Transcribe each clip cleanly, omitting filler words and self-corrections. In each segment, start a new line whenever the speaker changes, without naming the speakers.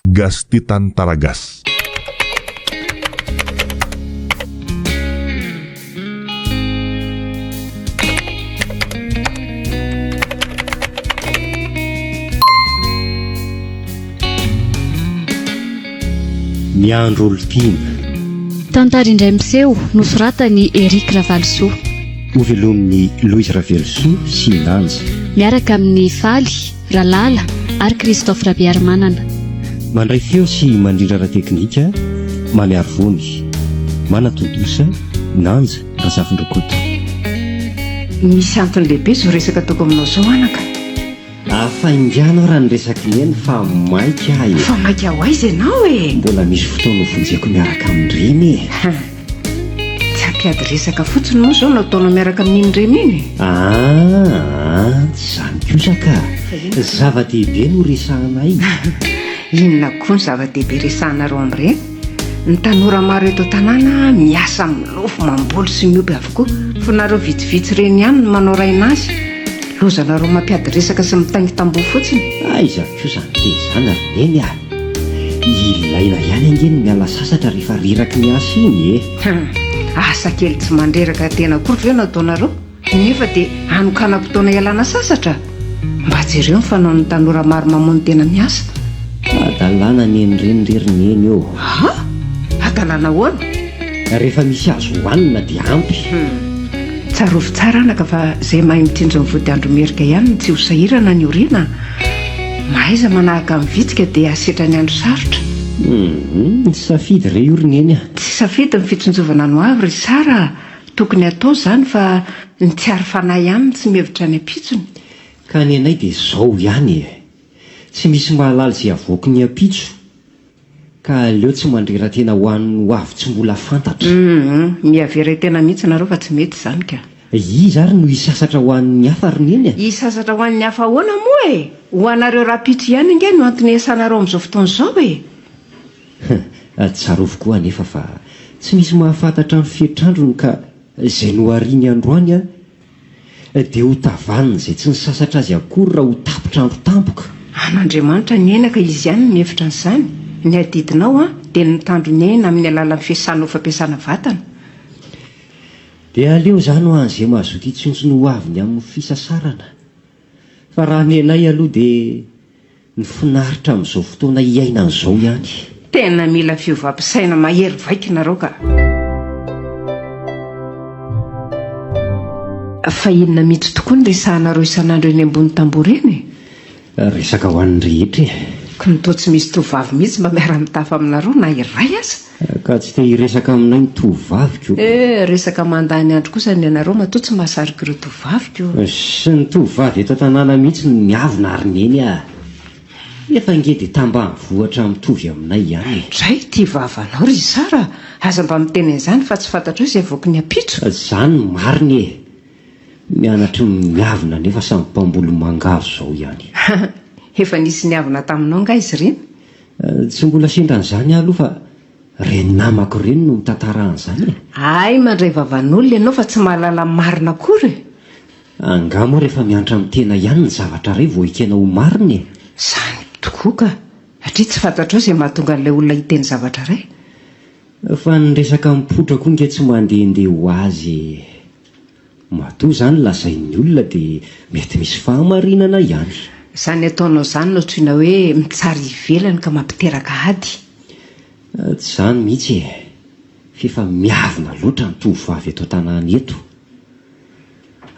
Gas Titan Taragas.
Miandro Olontiana.
Tantara indray miseho nosoratany Eric Ravalsoa.
Novelomin'ny Louise Ravelsoa sy Lanja.
Miaraka amin'ny Faly, Ralala ary Christophe Rabiarimanana.
Mandray feo sy mandrindra ara-teknika Mamiary Vony. Manatondosa Nanja Razafindrokoto.
Misy antony lehibe zao resaka ataoko aminao zao anaka.
Afainganao raha niresaka ny eny fa maika ahy.
Fa maika ho aiza ianao e?
Mbola misy fotoana vonjeko miaraka amin'ireny e.
Tsy ampiady resaka fotsiny moa zao nataonao miaraka amin'iny reny iny.
Tsy zany kosa ka. Zava-dehibe no resahanay.
Inona koa ny zava-dehibe resahanareo amin'ireny? Ny tanora maro eto tanàna miasa milofo mamboly sy mioby avokoa, fa nareo vitsivitsy reny ihany no manao raina azy. Lozanareo mampiady resaka sy mitangy tamboho fotsiny.
Aiza kosa dia izany ary neny ah. Ilaina ihany angeny miala sasatra rehefa reraky ny asa iny e.
Asa kely tsy mandreraka tena akory ve nataonareo? Nefa dia anokanam-potoana ialana sasatra. Mba jereo ny fanaon'ny tanora maro mamono tena miasa.
Adalàna ny enireny eny eo.
Adalàna ahoana?
Rehefa misy azo hohanina dia ampy.
Tsarovy tsara anaka fa izay mahay mitindra ny vody andro merika ihany no tsy ho sahirana ny oriana. Mahaiza manahaka amin'ny vitsika dia asetra ny andro sarotra.
Safidy re orina eny ah.
Tsy safidy ny fitsonjovana no avy ry Sara. Tokony atao izany fa ny tsy ary fanahy ihany tsy mihevitra ny ampitsony.
Ka ny anay dia izao ihany e. Tsy misy mahalala izay avoaka ny ampitso. Ka aleo tsy mandrera tena ho an'ny ho avy tsy mbola fantatra.
Miavera tena mihitsy nareo fa tsy mety izany ka.
Izy ary no hisasatra ho an'ny hafa ry neny.
Hisasatra ho an'ny hafa ahoana moa e? Ho anareo rapitso ihany ingeny no antony iasanareo amin'izao fotoana izao e.
Tsarovy nefa fa tsy misy mahafantatra ny fietrandrony ka izay no ariany androany dia ho tavanina izay tsy nisasatra azy akory raha ho tapitra andro tampoka.
An'Andriamanitra ny enaka izy ihany mihevitra n'izany. Ny adidinao dia nitandro ny aina amin'ny alalan'ny fiasana ho fampiasana vatana.
Dia aleo izany ho an'izay mahazoty itsontsony ho aviny amin'ny fisasarana. Fa raha ny anay aloha dia ny finaritra amin'izao fotoana iaina an'izao ihany.
Tena mila fiovampisaina mahery vaika nareo ka. Fa inona mihitsy tokoa ny resahanareo isan'andro eny ambony tamboho eny?
Resaka ho an'ny rehetra.
Ka ny toa tsy misy tovavy mihitsy mba miara-mitafa aminareo na iray aza.
Ka tsy te hiresaka aminay ny tovaviko.
Resaka mandany andro kosa ny anareo matoa tsy mahasarika ireo tovaviko.
Sy ny tovavy eto tanàna mihitsy ny miavona ary neny ah. Efa ngedy tambanivohitra mitovy aminay ihany.
Dray tia vavanao ry Sara. Aza mba miteny an'izany fa tsy fantatrao izay avoaka ny ampitso.
Izany mariny e. Mianatra miavona nefa samy mpamboly mangaro izao ihany.
Efa nisy niavona taminao nga izy ireny?
Tsy mbola sendra an'izany aloha fa reny namako ireny no mitantara an'izany.
Ay, mandray vavan'olona ianao fa tsy mahalala marina akory.
Angamo rehefa mianatra amin'ny tena ihany ny zavatra iray vao ikena ho mariny.
Izany tokoa ka. Satria tsy fantatrao izay mahatonga an'ilay olona hiteny zavatra iray.
Fa ny resaka mipotra koa nge tsy mandehandeha ho azy. Matoa izany lazain'ny olona dia mety misy fahamarinana ihany.
Izany ataonao izany no tsoina hoe mitsara ivelany ka mampiteraka ady.
Tsy izany mihitsy e. Fefa miavona loatra ny tovavy eto tanàna eto.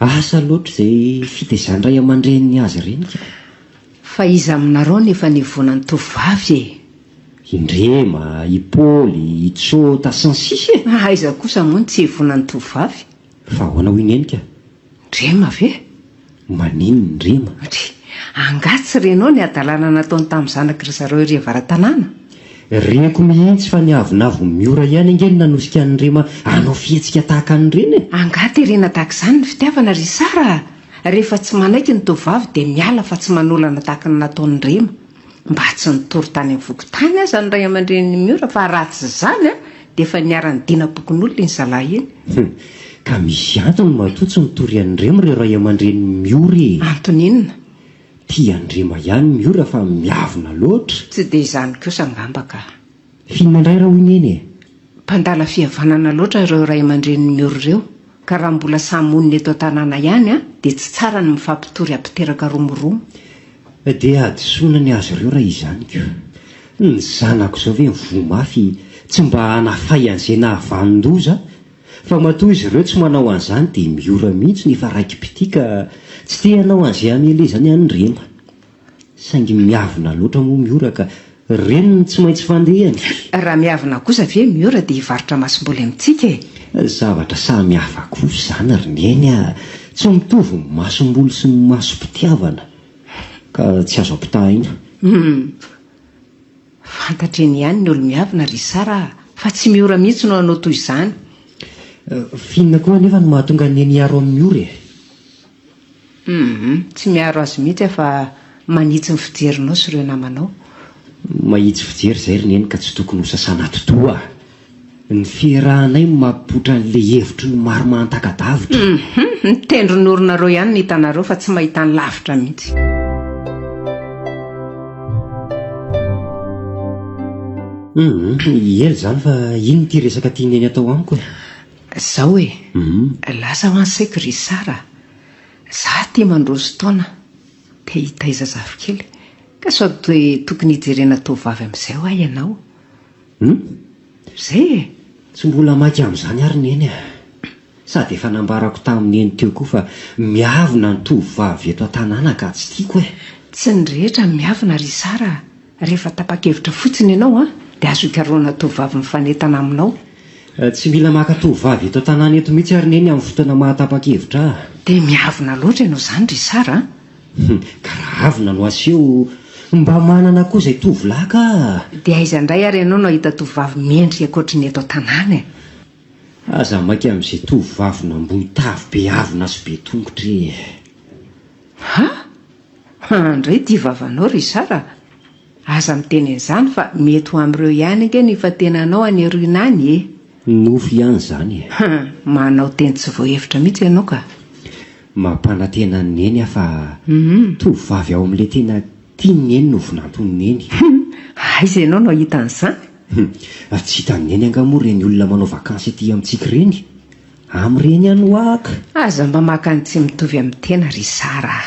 Asa loatra izay fitaizany ray aman-dreniny azy ireny ka.
Fa iza aminareo nefa nivonan'ny tovavy e.
Indrema, i Paoly, i Tsota sy ny sisa e.
Aiza kosa moa tsy hivonan'ny tovavy.
Fa ahoana ho inenika?
Ndrema ve?
Manino Ndrema?
Angatsy renao ny adalàna nataony tamin'ny zanak'ry zareo ireo varan-tanàna.
Renako mihitsy fa niavonavo miora ihany angeny nanosika ny Ndrema anao fihetsika tahaka an'ireny.
Angaty irena tahaka izany ny fitiavana ry Sara. Rehefa tsy manaiky ny tovavy dia miala fa tsy manolana tahaka ny nataony Ndrema. Mba tsy nitory tany amin'ny vokotany aza ny ray aman-dreny miora fa ratsy izany dia efa niara-ny dina-pokon'olona iny zalahy iny.
Ka misy antony matoa tsy mitory an'ny Ndrema ireo ray aman-dreny miora.
Antony inona?
tia andrema ihany miora fa miavona loatra.
Tsy dia izany kosa ngamba ka.
Fihinana indray raha hoy neny e.
Mpandala fihavanana loatra ireo ray aman-dreniny mioro ireo, ka raha mbola samy monina eto an-tanàna ihany dia tsy tsara ny mifampitory ampiteraka romoromo.
Dia adisona ny azy ireo raha izany ko. Ny zanako izao ve mivomafy tsy mba hanafay an'izay nahavanondoza, fa matoa izy ireo tsy manao an'izany dia miora mihitsy ny fa raikim-pity ka tsy te hanao an'izay hamelezany an'ireny. Saingy miavona loatra moa miora ka reniny tsy maintsy fandehany.
Raha miavona kosa ve miora dia hivarotra masom-boly amintsika e.
Zavatra samy hafa kosa izany roneny a. Tsy mitovy ny masom-boly sy ny masom-pitiavana, ka tsy azo ampitahaina.
Fantatreny ihany ny olo miavona ry Sara, fa tsy miora mihitsy no hanao toy izany.
Finina koa nefa no mahatonga ny miaro amin'ny miora e.
Tsy miaro azy mihitsy fa manitsy ny fijerinao sy ireo namanao.
Mahitsy fijery izay roneny ka tsy tokony ho sasana totoa. Ny fiarahanay mampipotra an'ilay hevitry ny maro mahantaka-davitra.
Ny tendron'oronareo ihany ny hitanareo fa tsy mahita ny lavitra mihitsy.
Ely izany fa ino ty resaka tianeny atao amiko e.
Zao e, lasa ho ansaiko ry Sara. Za tia mandroso taona, te hitaiza zafikely, ka sao dia tokony hijerena tovavy amin'izay ho ahy ianao. Zay e.
Tsy mbola maika amin'izany ary neny a. Sady efa nambarako tamin'ny eny teo koa fa miavona ny tovavy eto an-tanàna ka tsy tiako e.
Tsy ny rehetra miavona ry Sara. Rehefa tapa-kevitra fotsiny ianao dia azo hikaroana tovavy mifanentana aminao.
Tsy mila maka tovavy eto an-tanàna eto mihitsy ary neny amin'ny fotoana mahatapa-kevitra.
Dia miavona loatra ianao izany ry Sara.
Ka raha avona no aseho mba manana koa izay tovolahy ka.
Dia aiza indray ary ianao no hahita tovavy mendrika ankoatry ny eto an-tanàna e.
Aza maika amin'izay tovavy nambohy tavy be avina sy be tongotra e.
Handray dia vavanao ry Sara. Aza miteny an'izany fa mety ho amin'ireo ihany anga ny fatenanao any aoriana any e.
Nofo ihany izany e.
Manao teny tsy voahevitra mihitsy ianao ka.
Mampanantena ny neny fa tovavy ao amin'ilay tena tiany neny no vinantony neny.
Aiza ianao no hahita an'izany?
Tsy hitany neny anga moa ireny olona manao vakansy aty amintsika ireny. Amin'ireny ihany ho ahaka.
Aza mba maka ny tsy mitovy amin'ny tena ry Sara.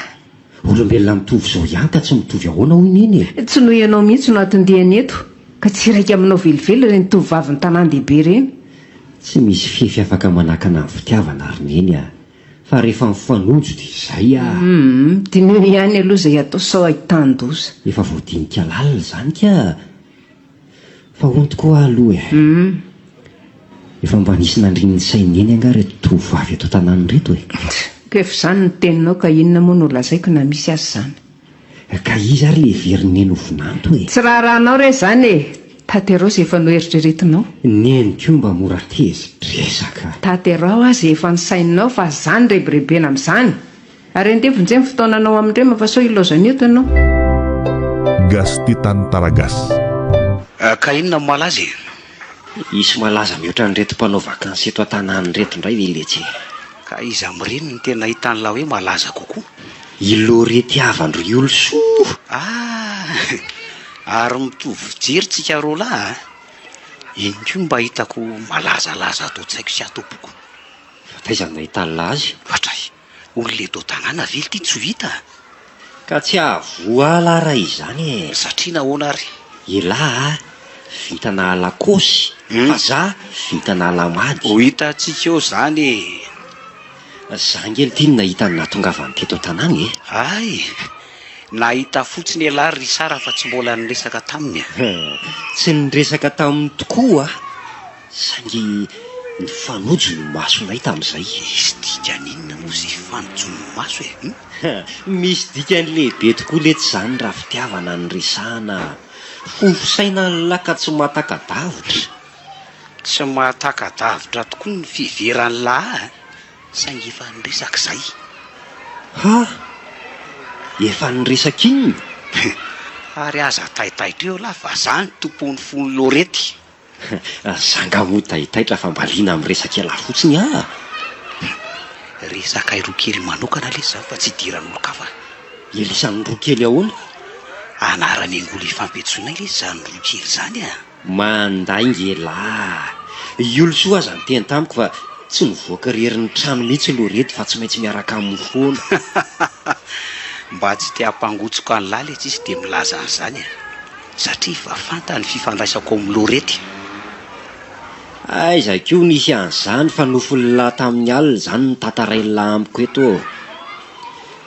Olombelona mitovy izao ihany ka tsy mitovy ahoana hoy neny e.
Tsy noho ianao mihitsy no atondihany eto, ka tsy raika aminao velively ireny tovavy ny tanàn-dehibe ireny.
Tsy misy fefy afaka manakana amin'ny fitiavana ary neny a. Fa rehefa mifanojo dia izay a.
Dinio ihany aloha izay atao sao ahitàn-doza.
Efa voadinika lalina izany ka. Fa honto koa aloha e. Efa mba nisy nandrin'ny sainy eny anga reto tovavy eto an-tanàna reto e.
Ka efa izany ny teninao ka inona moa no lazaiko na misy azy izany.
Ka izy ary le veriny eny ho vinanto e.
Tsy raharahanao re izany e. Taterao izay efa noeritreretinao.
Neny koa mba mora tezidresaka.
Taterao azy efa nisaininao fa izany rebirebena amin'izany. Ary ndevonjay ny fotoananao amin'irema fa sao ilaozana eto ianao.
Gastitan Taragas.
Ka inona no malaza e?
Isy malaza mihoatra nyreto mpanao vakansy eto an-tanàna reto indray veletsy.
Ka izy amin'ireny no tena hitan'la hoe malaza kokoa.
Iloretiavandro iolosoa.
Ary mitovy fijery tsika roa lahy. Iny koa mba hitako malazalaza atao tsaiko sy atopoko.
Taiza no nahitana azy?
Fatray, olona eto tanàna vely ity tsy ho hita.
Ka tsy avoala raha izany e.
Satria nahoana ary?
Ilahy vitana lakosy, fa za vitana lamady.
Ho hitantsika eo izany e.
Zangely ty no nahita ny nahatongavany teto an-tanàna e.
Ay, nahita fotsiny ialahy ry Sara fa tsy mbola niresaka taminy.
Tsy niresaka taminy tokoa, saingy ny fanojo no masonay tamin'izay.
Misy dikan'inona moa izay fanojo no maso e?
Misy dikany lehibe tokoa lety izany raha fitiavana ny resahana. Fofosaina ny laka tsy mahataka-davitra.
Tsy mahataka-davitra tokoa ny fiveran'ny lahy, saingy efa niresaka izay.
Efa niresaka inona?
Ary aza taitaitra eo lahy fa zany tompon'ny fony lorety.
Zanga moa taitaitra fa mba liana amin'ny resaka ela fotsiny
Resaka iroa kely manokana le izao fa tsy idiran'olo-kafa.
Elisan'ny roa kely ahoana?
Anarany angola ifampetsoina ilay izany roa kely izany a.
Mandaingelahy. Iolo soa aza ny teny tamiko fa tsy nivoaka rerin'ny trano mihitsy Lorety fa tsy maintsy miaraka amin'ny foana.
Mba tsy te hampangotsoko any lahy ilay tsisy dia milaza an'izany a. Satria fa fantany fifandraisako amin'ny Lorety.
Aiza koa nisy an'izany fa nofolonahy tamin'ny alina izany ny tantarain'lahy amiko eto.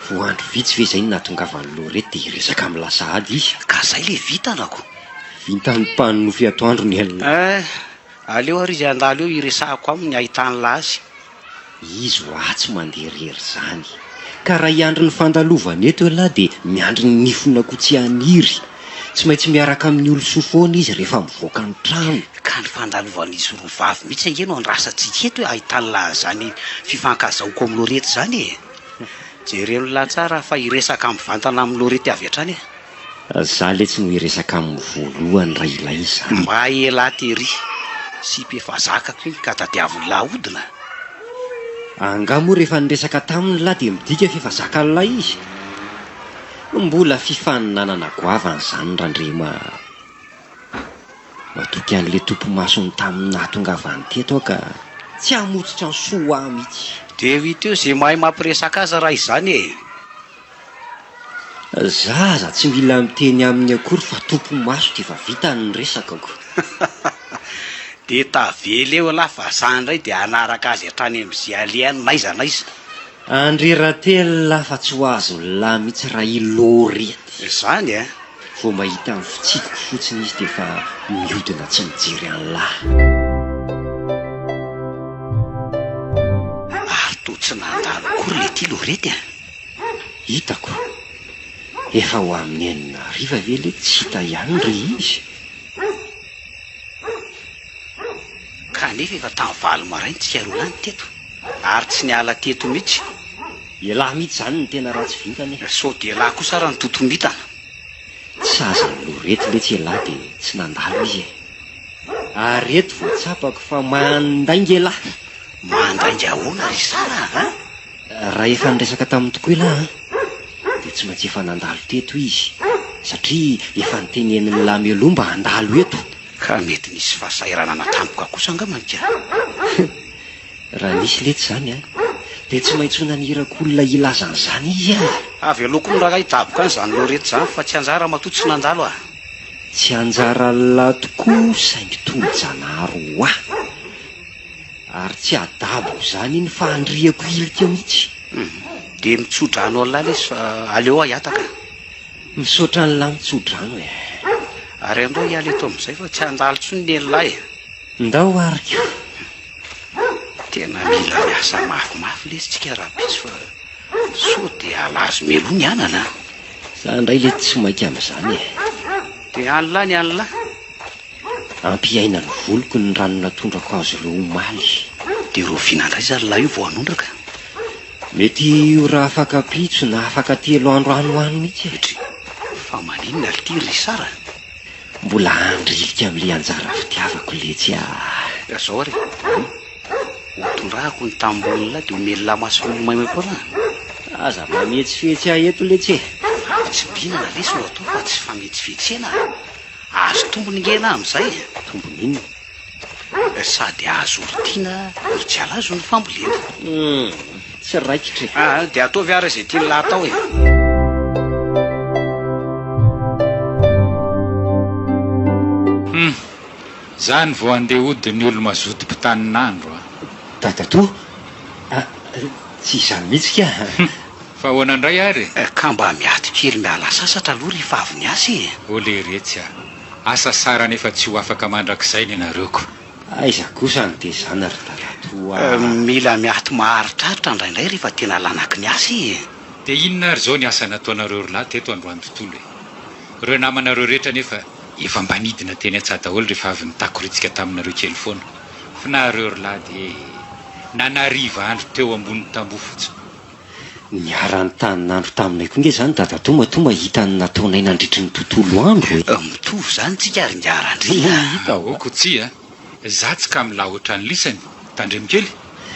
Voandro vitsy ve izay no nahatongavan'ny Lorety dia resaka amin'ny lasady izy.
Ka izay ilay vitanako.
Vitan'ny mpaninofy atoandro ny alina.
Aleo ary izy andalo eo iresahako aminy ahitany lahy azy.
Izy tsy mandeha rery izany. Ka raha hiandry ny fandalovana eto lahy dia miandry ny nifona kotsy aniry. Tsy maintsy miaraka amin'ny olo sofoana izy rehefa mivoaka ny trano.
Ka ny fandalovan'izy roa vavy mihitsy angeno andrasantsika eto hoe ahitany lahy izany fifankazahoako amin'ny Lorety izany e. Jereno lahy tsara fa iresaka amin'ny vantana amin'ny Lorety avy hatrany e.
Za le tsy no iresaka amin'ny voalohany raha ilay izany.
Mba ela tery sy mpefa zakako iny ka tadiaviny lahy hodina.
Anga moa rehefa niresaka taminy lahy dia midika fefa zakan'ny lahy izy. Mbola fifaninanana goavana izany randrema. Matoky an'ilay tompo-masony tamin'ny nahatongavany teto ka tsy hamotsitra ny soa mihitsy.
Dia vita eo izay mahay mampiresaka azy raha izany e.
Zaza tsy mila miteny amin'ny akory fa tompo-maso dia efa vita ny resakako.
Dia tavela eo lahy fa zany indray dia anaraka azy hatrany amin'izay alehany naiza naiza.
Andreratela fa tsy ho azo lahy mihitsy raha i Lorety.
Izany e.
Vao mahita ny fitsidiko fotsiny izy dia efa mihodina tsy mijery an'lahy.
Ary toa tsy nandalo akory le ty Lorety a.
Hitako. Efa ho amin'ny enina hariva ve le tsy hita ihany ry izy.
Kanefa efa tamin'ny valo maraina tsy aroa lany teto. Ary tsy niala teto mihitsy.
Ialahy mihitsy izany ny tena ratsy vintany.
Sao dia lahy kosa raha ny totomitana.
Sazan'ny Lorety le tsy elahy dia tsy nandalo izy e. Ary eto vao tsapako fa mandainga elahy.
Mandainga ahoana ry Sara a?
Raha efa niresaka tamin'ny tokoa elahy dia tsy maintsy efa nandalo teto izy. Satria efa nitenenin'ny lahy mialoha mba handalo eto.
Ka mety nisy fahasahiranana tampoka kosa angamanika.
Raha nisy lety izany a dia tsy maintsy ho nanirako olona ilazan'izany izy a.
Avy aloko ny raha hidaboka an'izany Lorety izany fa tsy anjara matoa tsy nandalo a.
Tsy anjara lahy tokoa saingy tolo-janahary ho aho. Ary tsy adabo izany iny fa handriako ilika mihitsy.
Dia mitsodrano an'lahy izy fa aleo aho hiataka.
Misaotra ny lahy mitsodrano e.
Ary andao hiala eto amin'izay fa tsy handalo tsony ny lahy.
Ndao ariko.
Tena mila miasa mafimafy lesitsika rahampitsy fa sao dia alazo melo ny anana.
Za indray le tsy mainka amin'izany e.
Dia an'lahy ny an'lahy.
Ampiaina ny voloko ny rano natondrako azy ireo omaly.
Dia ro vinandray zany lahy io vao hanondraka.
Mety ho raha afaka pitso na afaka 3 andro anoano mihitsy e.
Fa maninona ity ry Sara?
Mbola andrilika amin'ilay anjara fitiavako letsy a.
Zao ary. Hotondrahako ny tambonina dia homelona masony maimay foana.
Aza mametsifetsy ahy eto letsy e.
Tsy binana lesy no atao fa tsy fametsifetsena. Azo tombony ngena amin'izay.
Tombony inona?
Sady azo oritiana ry tsy alazo ny fambolena.
Tsy raikitra.
Dia ataovy ary izay tiany lahy atao e.
Zany vao andeha hody ny olo mazoto mpitanin'andro a.
Tatatoa? Tsy izany mihitsy ka.
Fa ahoana indray ary?
Ka mba miaty kely miala sasatra aloha rehefa avy ny asy.
Ole retsy a. Asa sara nefa tsy ho afaka mandrakizay ny anareoko.
Aiza kosa ny dia izany ry tatatoa.
Mila miaty maharitraritra indraindray rehefa tena lanaky ny asy.
Dia inona ary zao ny asa nataonareo lahy teto androany tontolo e. Ireo namanareo rehetra nefa efa mba nidina teny an-tsaha daholo rehefa avy nitakoritsika taminareo kely foana. Fa nareo lahy dia nanariva andro teo ambony tamboho fotsiny.
Niarany tanin'andro taminay koa nge izany tatatoa matoa mahita ny nataonay nandritry ny tontolo andro e.
Mitovy izany tsika ary niarandrina.
Hita aoko tsy a. Za tsy ka milaha ohatran'ny lisany tandremo kely.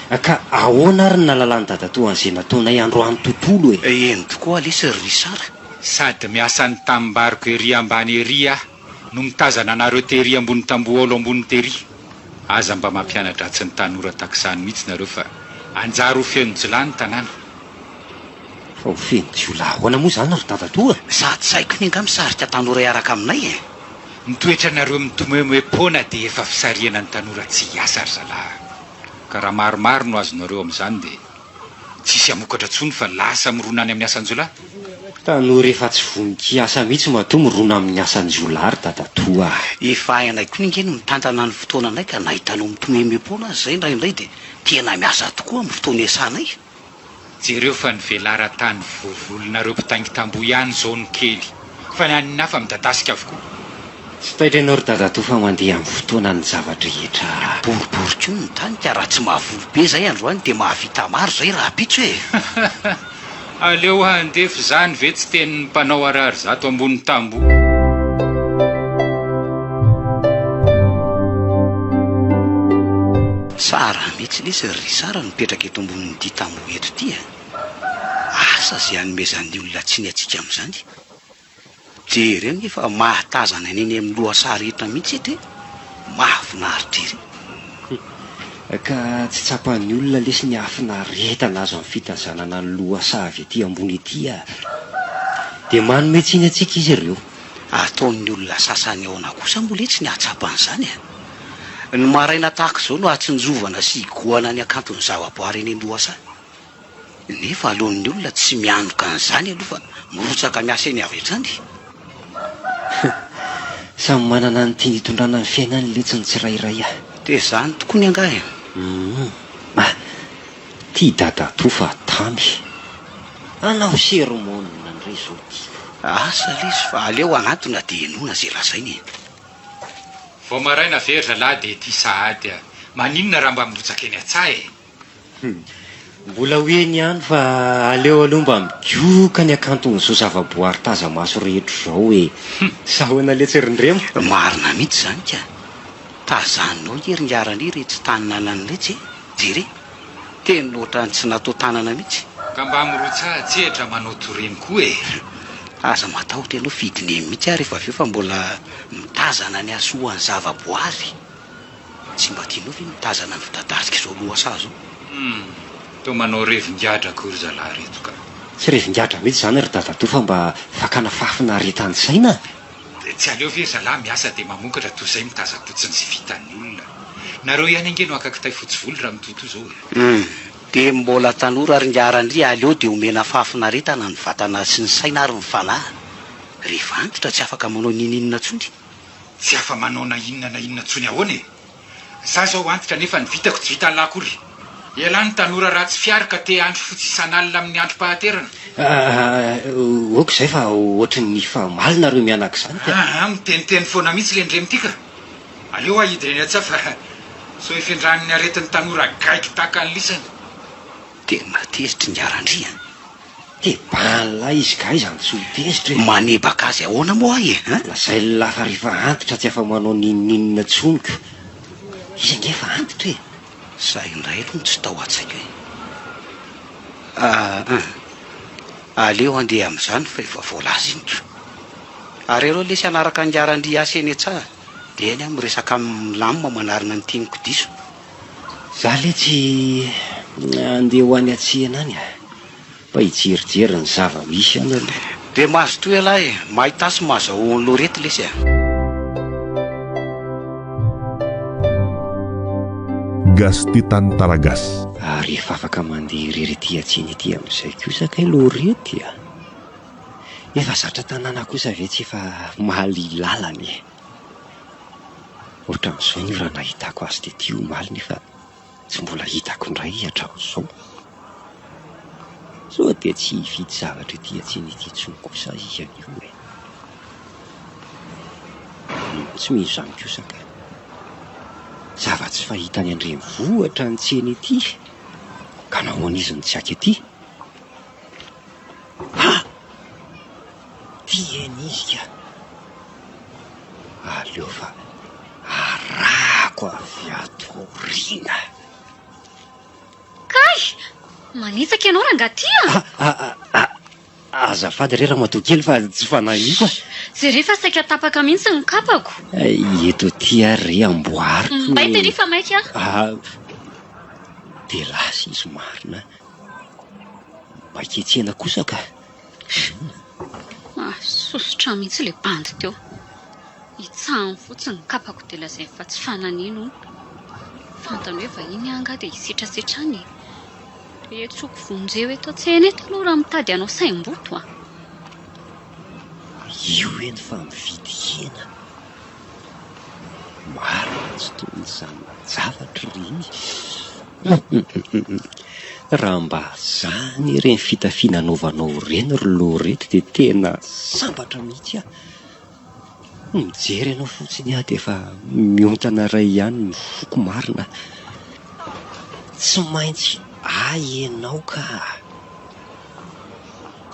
Ka ahoana ary nalalany dadatoa an'izay nataonay androany tontolo e?
Eny tokoa lesy ry Sara.
Sady miasa ny tambariko ery ambany ery aho no mitazana anareo tery ambony tamboho olo ambony tery. Aza mba mampianatra tsy ny tanora takizany mihitsy nareo fa anjaro ho feno jolany tanàna.
Fa ho feno jolahy ahoana moa zany ry dadatoa?
Sady saiko ny anga misarika tanora iaraka aminay e.
Ny toetra nareo mitomoemoem-pona dia efa fisariana ny tanora tsy hiasa ry zalahy. Ka raha maromaro no azonareo amin'izany dia tsisy amokatra tsony fa lasa mironany amin'ny asan-jolahy.
Tanora efa tsy vonin-kiasa mihitsy matoa mirona amin'ny asan'ny jolahy ry dadatoa.
Efa hainay koa ny ngeny mitantana ny fotoana anay ka nahitanao mitomoemoem-pona zay indraindray dia tena miasa tokoa amin'ny fotoana iasanay.
Jereo fa ny velara-tany vovolonareo mpitaingy tamboho ihany zao ny kely fa ny an'ny hafa midadasika avokoa.
Tsy taitranao ry dadatoa fa mandeha amin'ny fotoana ny zavatra rehetra.
Boribory koa ny tany ka raha tsy mahavolo be zay androany dia mahavita maro zay raha pitso e.
Aleo handefy zany ve tsy tenin'ny mpanao arary zato ambony tamboho.
Sara mihitsy lesy ry Sara mipetraka eto ambonin'ity tamboho eto ity e. Asa zay hanomezan'ny olona tsy ny atsika amin'izany. Jereo efa mahatazana neny amin'ny lohasaha rehetra mihitsy eto e. Mahafinaritra ery.
Ka tsy tsapan'ny olona lesy ny ahafinaretana azo amin'ny fitazanana ny lohasaha avy ety ambony ety a. Dia manome tsiny atsika izy ireo.
Ataon'ny olona sasany ahoana kosa mbola tsy ny hatsapan'izany e. Ny maraina tahaka izao no atsinjovana sy goana ny akanton'ny zavaboary eny lohasaha. Nefa alohan'ny olona tsy mianoka an'izany aloha fa mirotsaka miasa eny avy hatrany.
Samy manana ny tiany hitondrana ny fiainany letsiny tsirairay a.
Dia izany tokoa ny angah e.
Tia dadatoa fa tamy. Anao sermonina ny ray zao tiako.
Asa lesy fa aleo anatona dia enona zay lazainy e.
Vao maraina very zalahy dia ty sahady a. Maninona raha mba mirotsaka eny an-tsaha e.
Mbola hoeny ihany fa aleo aloha mba migioka ny akanton'izao zavaboary taza maso rehetra izao e. Sahoana letsy rindremo.
Marina mihitsy zany ka. Tazanao heringarany rehetra tanana ny letsy e. Jere tena ohatrany tsy natao tanana mihitsy.
Ka mba mirotsaha tsehatra manao toreny koa e.
Aza matahotra ianao fidiny mihitsy rehefa avy eo fa mbola mitazana ny asoan'ny zavaboary. Tsy mba tianao ve mitazana ny fitadasika izao lohasaha zao?
To manao revin-giadra koa ry zalahy reto ka.
Tsy revin-giadra mihitsy zany ry dadatoa fa mba fakana fahafinaretany saina.
Tsy aleo ve ry zalahy miasa dia mamokatra toy izay mitazapotsiny sy vitan'ny olona. Nareo ihany ange no akakitay fotsy volo raha mitoto izao e.
Dia mbola tanora ry ngarandry aleo dia omena fahafinaretana ny vatana sy ny saina ary ny fanahy. Rehefa antitra tsy afaka manao ninina tsony.
Tsy afa manao na inona tsony ahoana e. Za zao antitra nefa ny vitako tsy vita lakory. Ela ny tanora raha tsy fiarika te andro fotsy isan'alina amin'ny androm-pahaterana.
Oka izay fa ohatry ny fahamalina reo mianaka izany.
Miteniteny foana mihitsy le ndremitika. Aleo ahidiny atsa fa so ifendran'ny aretin'ny tanora gaiky taka ny lisany.
Tena tezitry ny arandry a.
Dia banilay izy ka izany tsy ho tezitra e.
Manebaka azy ahoana moa e.
Lazay lafa rehefa antitra tsy afa manao ninina tsoniko. Izy ange fa antitra e.
Zay indray aloha tsy tao an-tsaiko e. Aleo andeha amin'izany fa efa voalaza iny ko. Ary aloha lesy anaraka ny arandry asa eny an-tsaha dia eny miresaka amin'ny lamima manarina ny teniko diso.
Za le tsy andeha ho any atsihana any a. Fa hijerijery ny zava-misy any aloha.
Dia mahazo toy alahy e. Mahitasy mahazahoan'ny lorety lesy a.
Gas Titan Taragas.
Rehefa afaka mandeha irery ety atsiny ety amin'izay kosa kay lorety a. Efa zatra tanàna kosa ve tsy efa mahaly lalany e. Ohatran'izao ny raha nahitako azy tety omaly nefa tsy mbola hitako indray hatramin'izao. So dia tsy hividy zavatra ety atsiny ety tsony kosa ihany io e. Tsy misy izany kosa ka. Zava-tsy fahitany andrenivohitra ny tsena ety. Ka nahoana izy ny tsy aky ety? Tiany izy ka. Aleo fa arahako avy ato aoriana.
Manitsaka ianao rangatia.
Azafady re raha matoa kely fa tsy fanahiko a.
Zay rehefa saika tapaka mihitsy ny kapako.
Eto ty re amboariko.
Mba ity rehefa maika.
De lasa izy marina. Maiketsena kosa ka.
Sosotra mihitsy le bandy teo. Itsahany fotsiny ny kapako dia lazainy fa tsy fananino. Fantany hoe vahiny anga dia isitrasitrany. Etsoko vonjeo eto an-tsena eto aloha raha mitady anao saim-boto a.
Io eny fa mividy hena. Marina tsy toy nyzany zavatra reny. Raha mba zany ireny fitafiana novanao ireny roloha reto dia tena sambatra mihitsy aho. Mijery ianao fotsiny aho dia efa miontana ray ihany mifoko marina. Tsy maintsy ianao ka.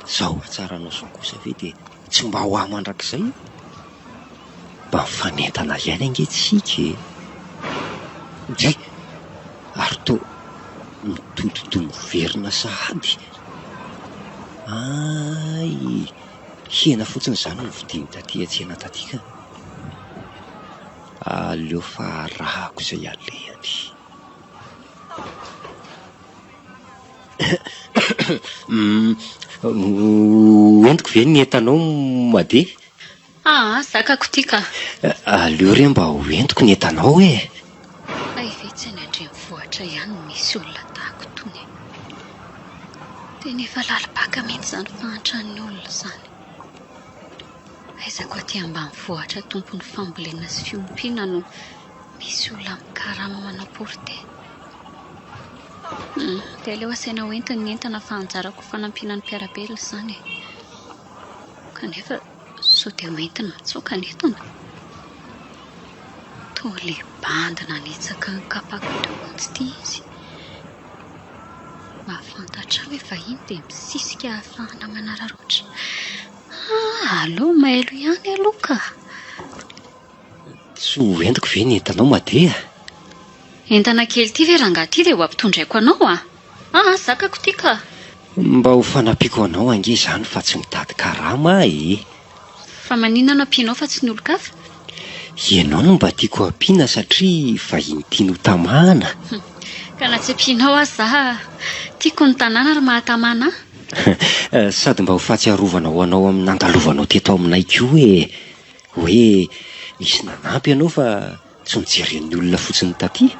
Zaho atsaranao so kosa ve dia tsy mba ho ahy mandrakizay? Mba mifanentana ihany angetsiky. Ndraiky ary to mitototo miverina sahady. Hena fotsiny izany no vidiany taty an-tsena taty ka. Aleo fa arahako izay alehany. Entiko ve ny entanao made?
Zakako ity ka.
Aleo re mba ho entiko ny entanao e.
Ay vetsany andrenivohitra ihany misy olona tahako tony. Dia nefa lalibaka mihitsy izany fahantrany olona izany. Aizako aty ambanivohitra tompon'ny fambolena sy fiompiana no misy olona mikarama manao porte. Dia aleo asaina hoentiny ny entana fa anjarako fanampiana ny mpiarabelona izany. Kanefa sao dia hoentiny mitsoka ny entana. Toa le bandina nitsaka ny kapako tokontsy ity izy. Mahafantatra hoe vahiny dia misisika ahafahana manararoatra. Allo mailo ihany aloha ka.
Tsy ho entiko ve ny entanao made?
Entana kely ity ve rangaty dia ho ampitondraiko anao a? Zakako ity ka.
Mba ho fanampiako anao ange izany fa tsy mitady karama
Fa maninona no ampianao fa tsy ny olon-kafa?
Ianao no mba tiako ampiana satria vahiny tiano tamana.
Ka na tsy ampianao aza tiako ny tanàna raha mahatamana ahy.
Sady mba ho fahatsiarovana ho anao amin'ny nandalovanao teto aminay koa hoe misy nanampy ianao fa tsy mijeren'ny olona fotsiny taty.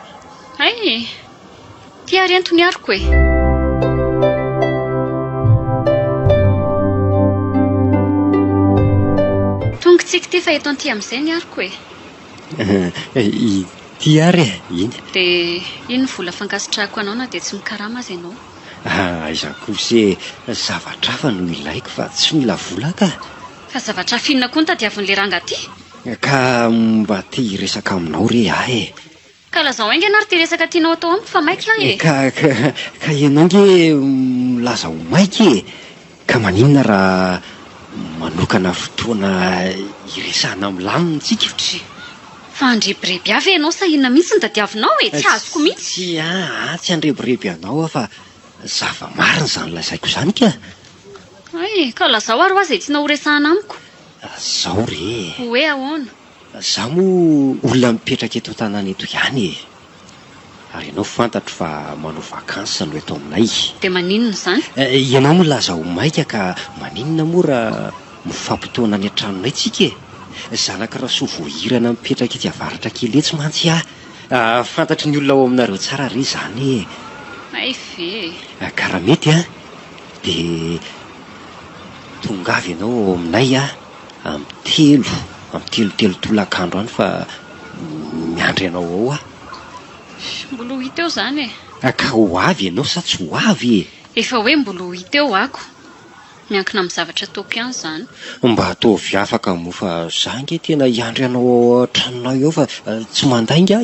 Ay, ty ary antony ariko e. Tongotsika ty fa eto anty amin'izay ny ariko e.
Ty ary iny.
Dia ino vola fankasitrahako anao na dia tsy mikarama azy ianao?
Aiza kosa zavatra hafa no ilaiko fa tsy mila vola ka.
Fa zavatra finona koa ny tadiavin'le rangaty.
Ka mba ty hiresaka aminao re ahy.
Ka lazao hainga ianary ty resaka tianao atao amiko fa maika ahy
Ka ianao nge milaza ho maiky ka maninona raha manokana fotoana hiresahana milamina tsika.
Fa andrebireby avy ianao sa inona mihitsy ny tadiavinao tsy azoko mihitsy.
Tsy andrebireby anao fa zava-marina izany lazaiko izany ka.
Ka lazao ary ho azy tiana horesahana amiko.
Zao re.
Hoe ahoana?
Zaho moa olona mipetraka eto an-tanàna eto ihany ary ianao fantatro fa manao vakansy no eto aminay.
Dia maninona izany?
Ianao milaza ho maika ka maninona moa raha mifampitoana any an-tranonay tsika zanaka raha so voahirana mipetraka ety avaratra kely tsy mantsy fantatry ny olona ao aminareo tsara re izany
Ay ve.
ka raha mety dia tonga avy ianao ao aminay amin'ny telotelo tolakandro any fa miandry ianao ao
Mbola ho hita eo izany
ka ho avy ianao sa tsy ho avy
Efa hoe mbola ho hita eo ako. Miankina amin'ny zavatra ataoko ihany izany.
Mba ataovy afaka moa fa za nge tena hiandry ianao ao an-tranonao eo fa tsy mandainga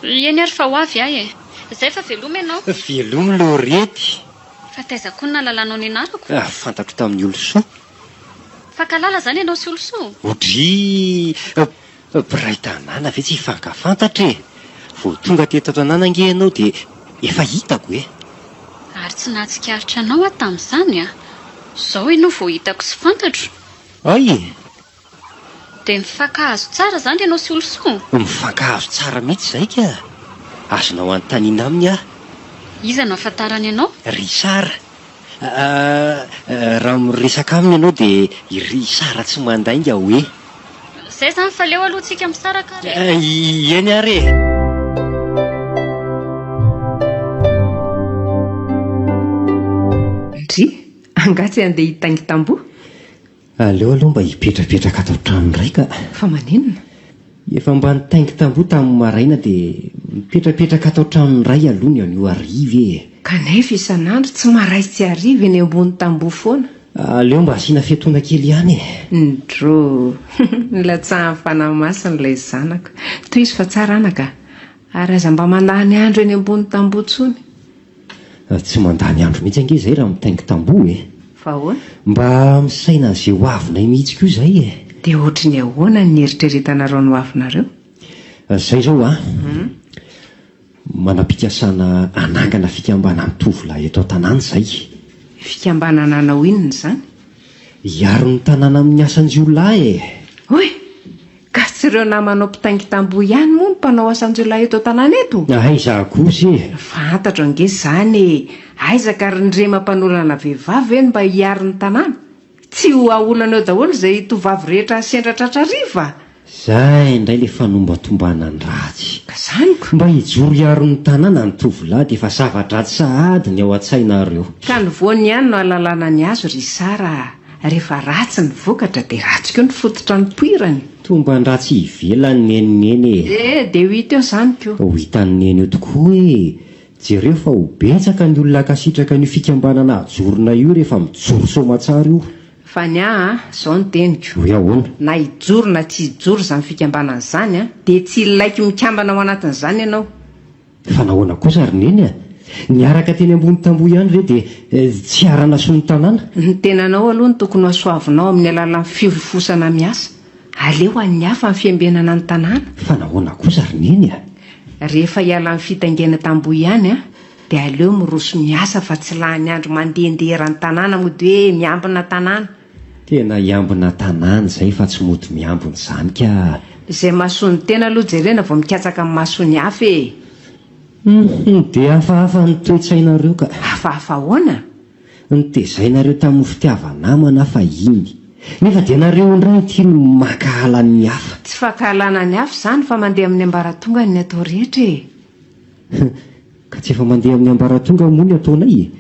Eny ary fa ho avy ahy Izay fa veloma ianao.
Veloma lorety.
Fa taiza koa ny nahalalànao ny anarako.
Fantatro tamin'ny olosoa.
Fa kalala izany ianao sy olosoa.
Odry mpiray tanàna ve tsy hifankafantatra Vao tonga teto an-tanàna nge ianao dia Efa hitako hoe.
Ary tsy nahatsikaritra anao tamin'izany a. Izao ianao vao hitako sy fantatro.
Ay,
Dia mifankahazo tsara izany ianao sy olosoa.
mifankahazo tsara mihitsy izay ka. Azonao anontaniana aminy aho.
Iza no ahafantarany ianao?
Ry Sara. Raha miresaka aminy ianao dia i Ry Sara tsy mandainga hoe.
Izay izany fa leo aloha tsika misaraka re.
Eny are.
Ndry angatsy andeha hitaingy tamboho
Aleo aloha mba hipetrapetraka atao trano iray ka.
fa maninona?
Efa mba nitaingy tamboho tamin'ny maraina dia mipetrapetraka atao trano iray aloha ny anio ariva e.
Kanefa isan'andro tsy maray tsy hariva eny ambony tamboho foana.
Aleo mba asiana fiatoana kely ihany e.
Ndro nilatsahan'ny fanahymasina ilay zanaka. Toy izy fa tsara anaka. Ary aza mba mandany andro eny ambony tamboho tsony.
Tsy mandany andro mihitsy ange izay raha mitaingy tamboho e.
Fa ahoana?
Mba misaina an'izay ho avinay mihitsy koa izay e.
Dia ohatry ny ahoana ny eritreretanareo no avinareo?
Izay izao manam-pikasana anangana fikambanan'ny tovolahy eto an-tanàna izay.
Fikambanana anao inona izany?
Hiaro ny tanàna amin'ny asan-jiolahy e.
Hoe, ka tsy ireo namanao mpitaingy tamboho ihany moa no mpanao asan-jiolahy eto an-tanàna eto?
Aiza kosa e.
Fantatro ange izany. Aizaka ry ndrema mpanorana vehivavy eny mba hiaro ny tanàna. Tsy ho aolana eo daholo izay tovavy rehetra sendra tratrariva.
Izay indray le fanombatombanana ny ratsy.
Ka zaniko.
Mba hijoro hiaro ny tanàna ny tovolahy dia efa zavatra sahady ny ao an-tsainareo.
Ka ny voany ihany no alalana ny azo ry Sara. Rehefa ratsy ny vokatra dia ratsy koa ny fototra ny poirany.
Tomba ny ratsy ivelany neniny e.
Dia ho hita eo izany koa.
Ho hitan'ny neny eo tokoa e. Jereo fa ho betsaka ny olona kasitraka ny fikambanana ajorona io rehefa mijoro soamatsara io.
Fa ny izao ny teniko.
Hoe ahoana?
Na hijoro na tsy hijoro izany fikambanana izany dia tsy ilaiky mikambana ao anatin'izany ianao.
Fa nahoana kosa ry neny a? Niaraka teny ambony tamboho ihany ve dia tsy arana so ny tanàna?
Ny tenanao aloha ny tokony hasoavinao amin'ny alalan'ny firofosana miasa. Aleo an'ny hafa ny fiambenana ny tanàna.
Fa nahoana kosa ry neny a?
Rehefa hiala ny fitaingena tamboho ihany dia aleo miroso miasa fa tsy lahany andro mandehandeha ny tanàna mody hoe miambina tanàna.
Tena hiambina tanàna izay fa tsy mody miambina izany ka.
Izay mahasoa ny tena aloha jerena vao mikatsaka amin'ny mahasoa ny hafa e.
Dia hafahafa ny toe-tsainareo ka.
Hafahafa ahoana?
Nitezainareo tamin'ny fitiavanamana fa iny. Nefa dia nareo indray tia no makahala ny hafa.
Tsy fankahalana ny hafa izany fa mandeha amin'ny ambaratonga ny atao rehetra e.
Ka tsy efa mandeha amin'ny ambaratonga moa ny ataonay e.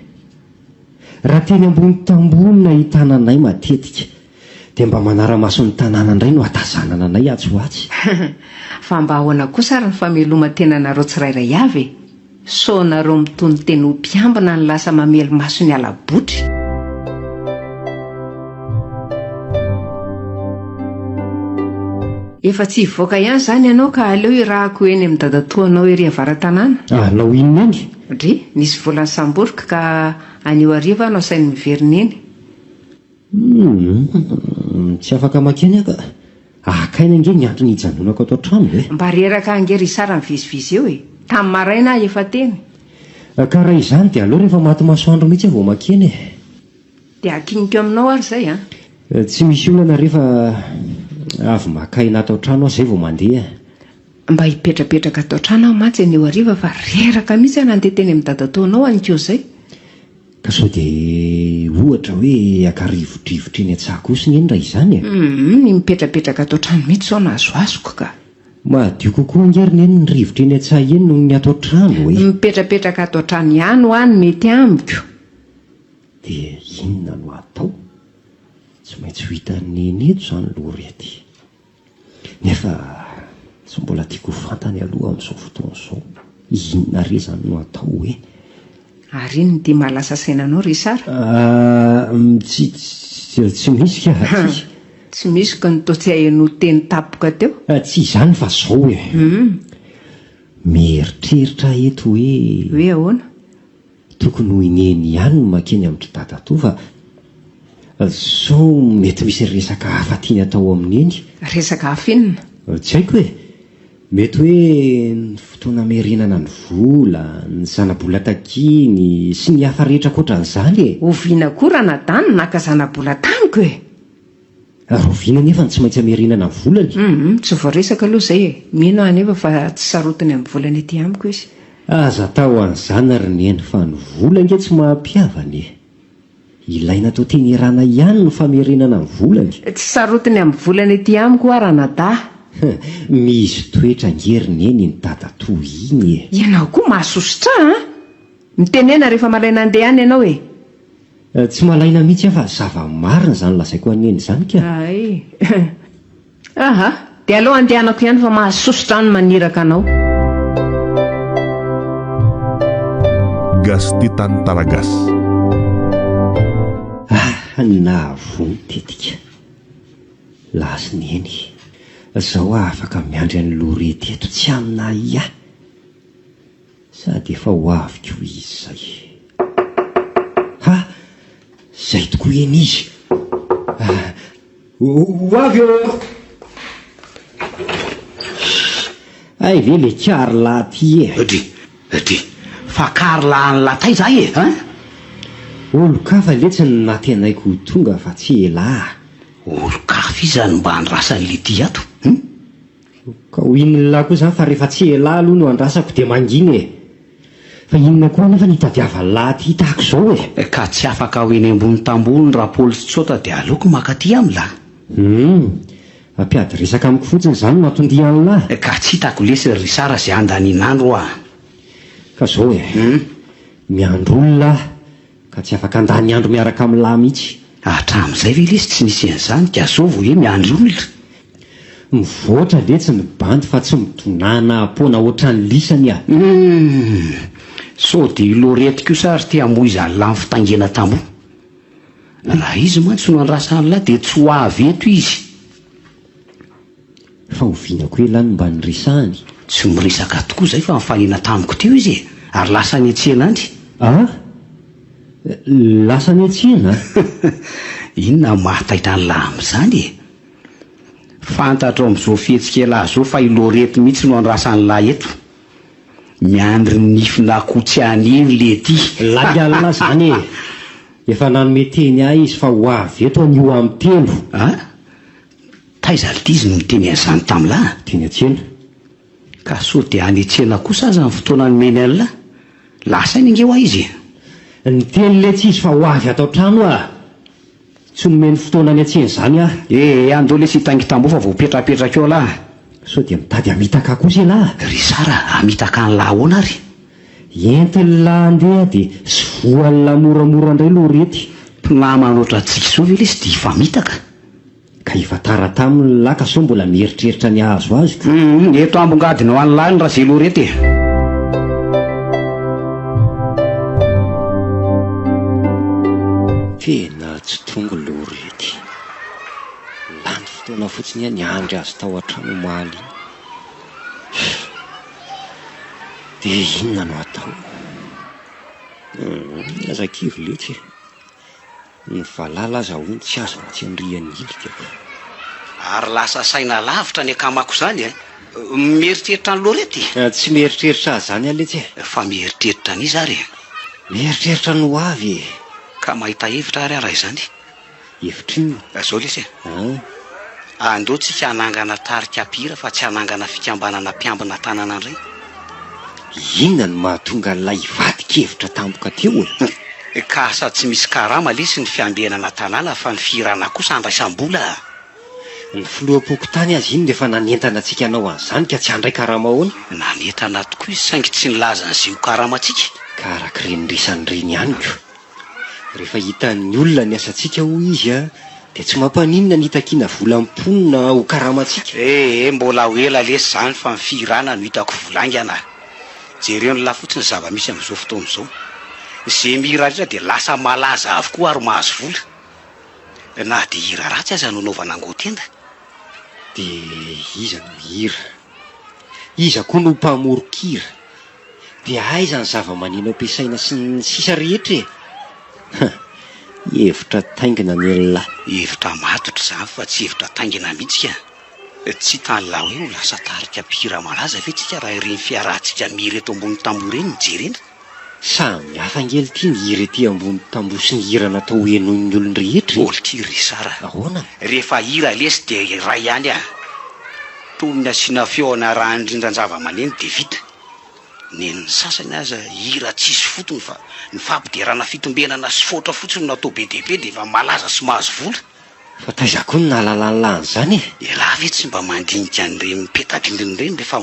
Raha teny ambony tamboho no nahitana anay matetika dia mba manara-maso ny tanàna indray no hatazanana anay atsy.
Fa mba ahoana kosa ary ny fameloma-tenanareo tsirairay avy e. So nareo mitony teny ho mpiambina ny lasa mamely maso ny alabotry. Efa tsy hivoaka ihany izany ianao ka aleo irahako eny amin'ny dadatoanao ery avaran-tanàna.
Nao inona any?
Dry, nisy volany samborika ka anio hariva no asainy miverina eny.
Tsy afaka makeny aho ka. Akaina ange ny antony hijanonako ato an-trano e.
Mba reraka ange ry Sara mivizivizy eo e. Tamin'ny maraina efa teny.
Ka raha izany dia aleo rehefa maty masoandro mihitsy vao makeny e.
Dia hakinika aminao ary izay
Tsy misy olana rehefa avy makaina ato an-trano aho izay vao mandeha.
Mba hipetrapetraka ato an-trano aho mantsy anio hariva fa reraka mihitsy nandeha teny amin'ny dadataonao an'ikeo izay.
Ka sao dia ohatra hoe akarivodrivotra eny an-tsakosiny eny raha izany e.
Ny mipetrapetraka ato an-trano mihitsy sao nahazoazoko ka.
Madio kokoa angeriny eny ny rivotra eny an-tsaha eny noho ny ato an-trano e.
Mipetrapetraka ato an-trano ihany ho any mety amiko.
Dia inona no atao? Tsy maintsy ho hitan'ny eto izany lorety. Nefa tsy mbola tiako fantany aloha amin'izao fotoana izao. Inona re izany no atao hoe?
Ary iny dia mahalasa sainanao ry Sara?
Tsy misy ka.
Tsy misy ka ny toa tsy haino teny tapoka teo.
Tsy izany fa izao e. Mieritreritra eto hoe.
Hoe ahoana?
Tokony ho ineny ihany no makeny amin'ny dadato fa sao mety misy resaka hafa tiany atao amin'ny eny.
Resaka hafa inona?
Tsy haiko e. mety hoe ny fotoana merenana ny vola, ny zana-bola takiny sy ny hafa rehetra koatran'izany e.
oviana koa Ranadany naka zana-bola tamiko e.
Roviana nefa tsy maintsy hamerenana ny volany.
Tsy voaresaka aloha izay e. Mino anefa fa tsy sarotiny amin'ny volany ety amiko izy.
Aza tao an'izany ary neny fa ny vola nge tsy mampiavany e. Ilaina tao tenerana ihany ny famerenana ny volany.
Tsy sarotiny amin'ny volany ety amiko a Ranadà.
Misy toetra ngeriny eny ny dadatoa iny e.
Ianao koa mahasosotra a? Mitenena rehefa malaina andeha any ianao e.
Tsy malaina mihitsy fa zava-marina zany lazaiko aneny zany ka.
Ay. Aha, dia aloha andehanako ihany fa mahasosotra ny maniraka anao.
Gas ty tany Taragasy.
Na vony tetika lasiny eny zaho afaka miandry any lorety eto tsy amina ia sady efa ho aviko izy zay. Zay tokoa eny izy. Ho avy eo. Ay ve le karla ty e.
Dy fa karla ny latay zay e.
Olo-kafa letsy ny natenaiko tonga fa tsy ela.
Olo-kafa izany mba andrasany le ty ato.
Ka ho inona koa zany fa rehefa tsy ela aloha no andrasako dia mangina e. Fa inona koa nefa nitadiava laty tahako izao e.
Ka tsy afaka ho eny ambony tamboho ny rapôly sy tsota dia aleoko makaty amla.
Ampiady resaka amiko fotsiny zany mahatondia an'lahy.
Ka tsy hitako lesy ry Sara izay andaninandro a.
Ka zao e. Miandro olona ka tsy afaka andany andro miaraka amin'ny lahy mihitsy.
Hatramin'izay ve lesy tsy nisy an'izany ka zao vao hoe miandry olona.
Mivoatra letsy ny bandy fa tsy midonana ampona ohatran'ny lisany a.
So dia loretika io sary ty amoy izany lany fitangena tamboho. Raha izy mantsy no andrasany lahy dia tsy ho avy eto izy.
Fa oviana koa elany mba niresahany.
Tsy miresaka tokoa izay fa mifanena tamiko teo izy e. Ary lasa ny antsenandry.
Lasa ny antsena?
Inona mahataitra ny lahy amin'izany e. Fantatro amin'izao fihetsika lahy zao fa ilorety mihitsy no andrasany lahy eto. Miandry ny nifina kotsiany iny le ty.
Lagalina zany e. Efa nanome teny ahy izy fa ho avy eto anio amin'ny telo.
Taiza ty izy no miteny an'izany tamin'lahy?
Teny antsena.
Ka so dia any antsena kosa aza ny fotoana nomeny an'lahy. Lasa iny ingeo izy.
Ny teny le tsy izy fa ho avy atao trano a. Tsy nomeny fotoana ny antsena zany a.
Andeo le sy tangy tamboho fa vao petrapetraka eo lahy.
So dia mitady amitaka kosa lahy.
Ry Sara, amitaka ny lahy hoana ry.
Entiny lahy andeha dia sy voalina moramora indray lorety.
Mpinamana oatra tsika so ve lesy dia famitaka.
Ka ifatara tamin'ny lahy ka so mbola mieritreritra ny azo azoko.
Eto ambongadina ho an'ny lahy ny raha izay lorety e.
Tena tsy tonga lorety. Lany fotoana fotsiny ny andry azy tao an-trano omaly. Dia inona no atao? Aza-kivy letsy. Ny valala aza hono tsy azo ratsy anrian'ny ilika.
Ary lasa saina lavitra ny akamako zany e. Mieritreritra ny lorety.
Tsy mieritreritra zany aletsy e.
Fa mieritreritra ny izy ary.
Mieritreritra no avy e.
Ka mahita hevitra ary araha izany.
Hevitra inona?
Zao lesy e. Andeo tsika hanangana tarika pira fa tsy hanangana fikambanana mpiambina tanana indray.
Inona no mahatonga ilay ivadika-hevitra tampoka teo e?
Ka asa tsy misy karama lesy ny fiambenana tanàna fa ny firana kosa andraisam-bola.
Ny filoha-poko tany azy iny rehefa nanentana antsika anao an'izany ka tsy handray karama ahoana?
Nanentana tokoa izy saingy tsy nilaza ny zio karama antsika.
Ka araka ireny resany ireny ihany ko. Rehefa hitan'ny olona ny asantsika ho izy a, dia tsy mampaninona ny hitakiana volam-ponina ho karama antsika.
Mbola ho ela lesy zany fa ny firana no hitako volangana. Jereo ny lafotsiny zava-misy amin'izao fotoana izao. Izay mihira rehetra dia lasa malaza avokoa ary mahazo vola. Na dia hira ratsy aza no naovana angoatenda.
Dia iza no hira? Iza koa no mpamorokira? Dia aiza ny zava-maneno ampiasaina sy ny sisa rehetra e? Hevitra taingina ny olona.
Hevitra matotra izany fa tsy hevitra taingina mihitsy ka. Tsy tanylao hoe ho lasa tarika mpihira malaza ve tsika raha ireny fiarahantsika mireto ambony tamboho ireny mijerena.
Samy hafa angelity ny hira ety ambony tamboho sy ny hira natao henoin'ny olon-rehetra.
Olty ry sara.
Ahoana?
Rehefa hira lesy dia ray ihany toy ny asiana feona raha indrindran-java-maneno dia vita. Nen'ny sasany aza hira tsisy fotony fa ny fampiderana fitombenana sy fotra fotsiny natao be dia be dia efa malaza sy mahazo vola.
Fa taiza koa ny nahalalanilany izany e.
Ialahy ve tsy mba mandinika an'ireny mipetadrindriny ireny rehefa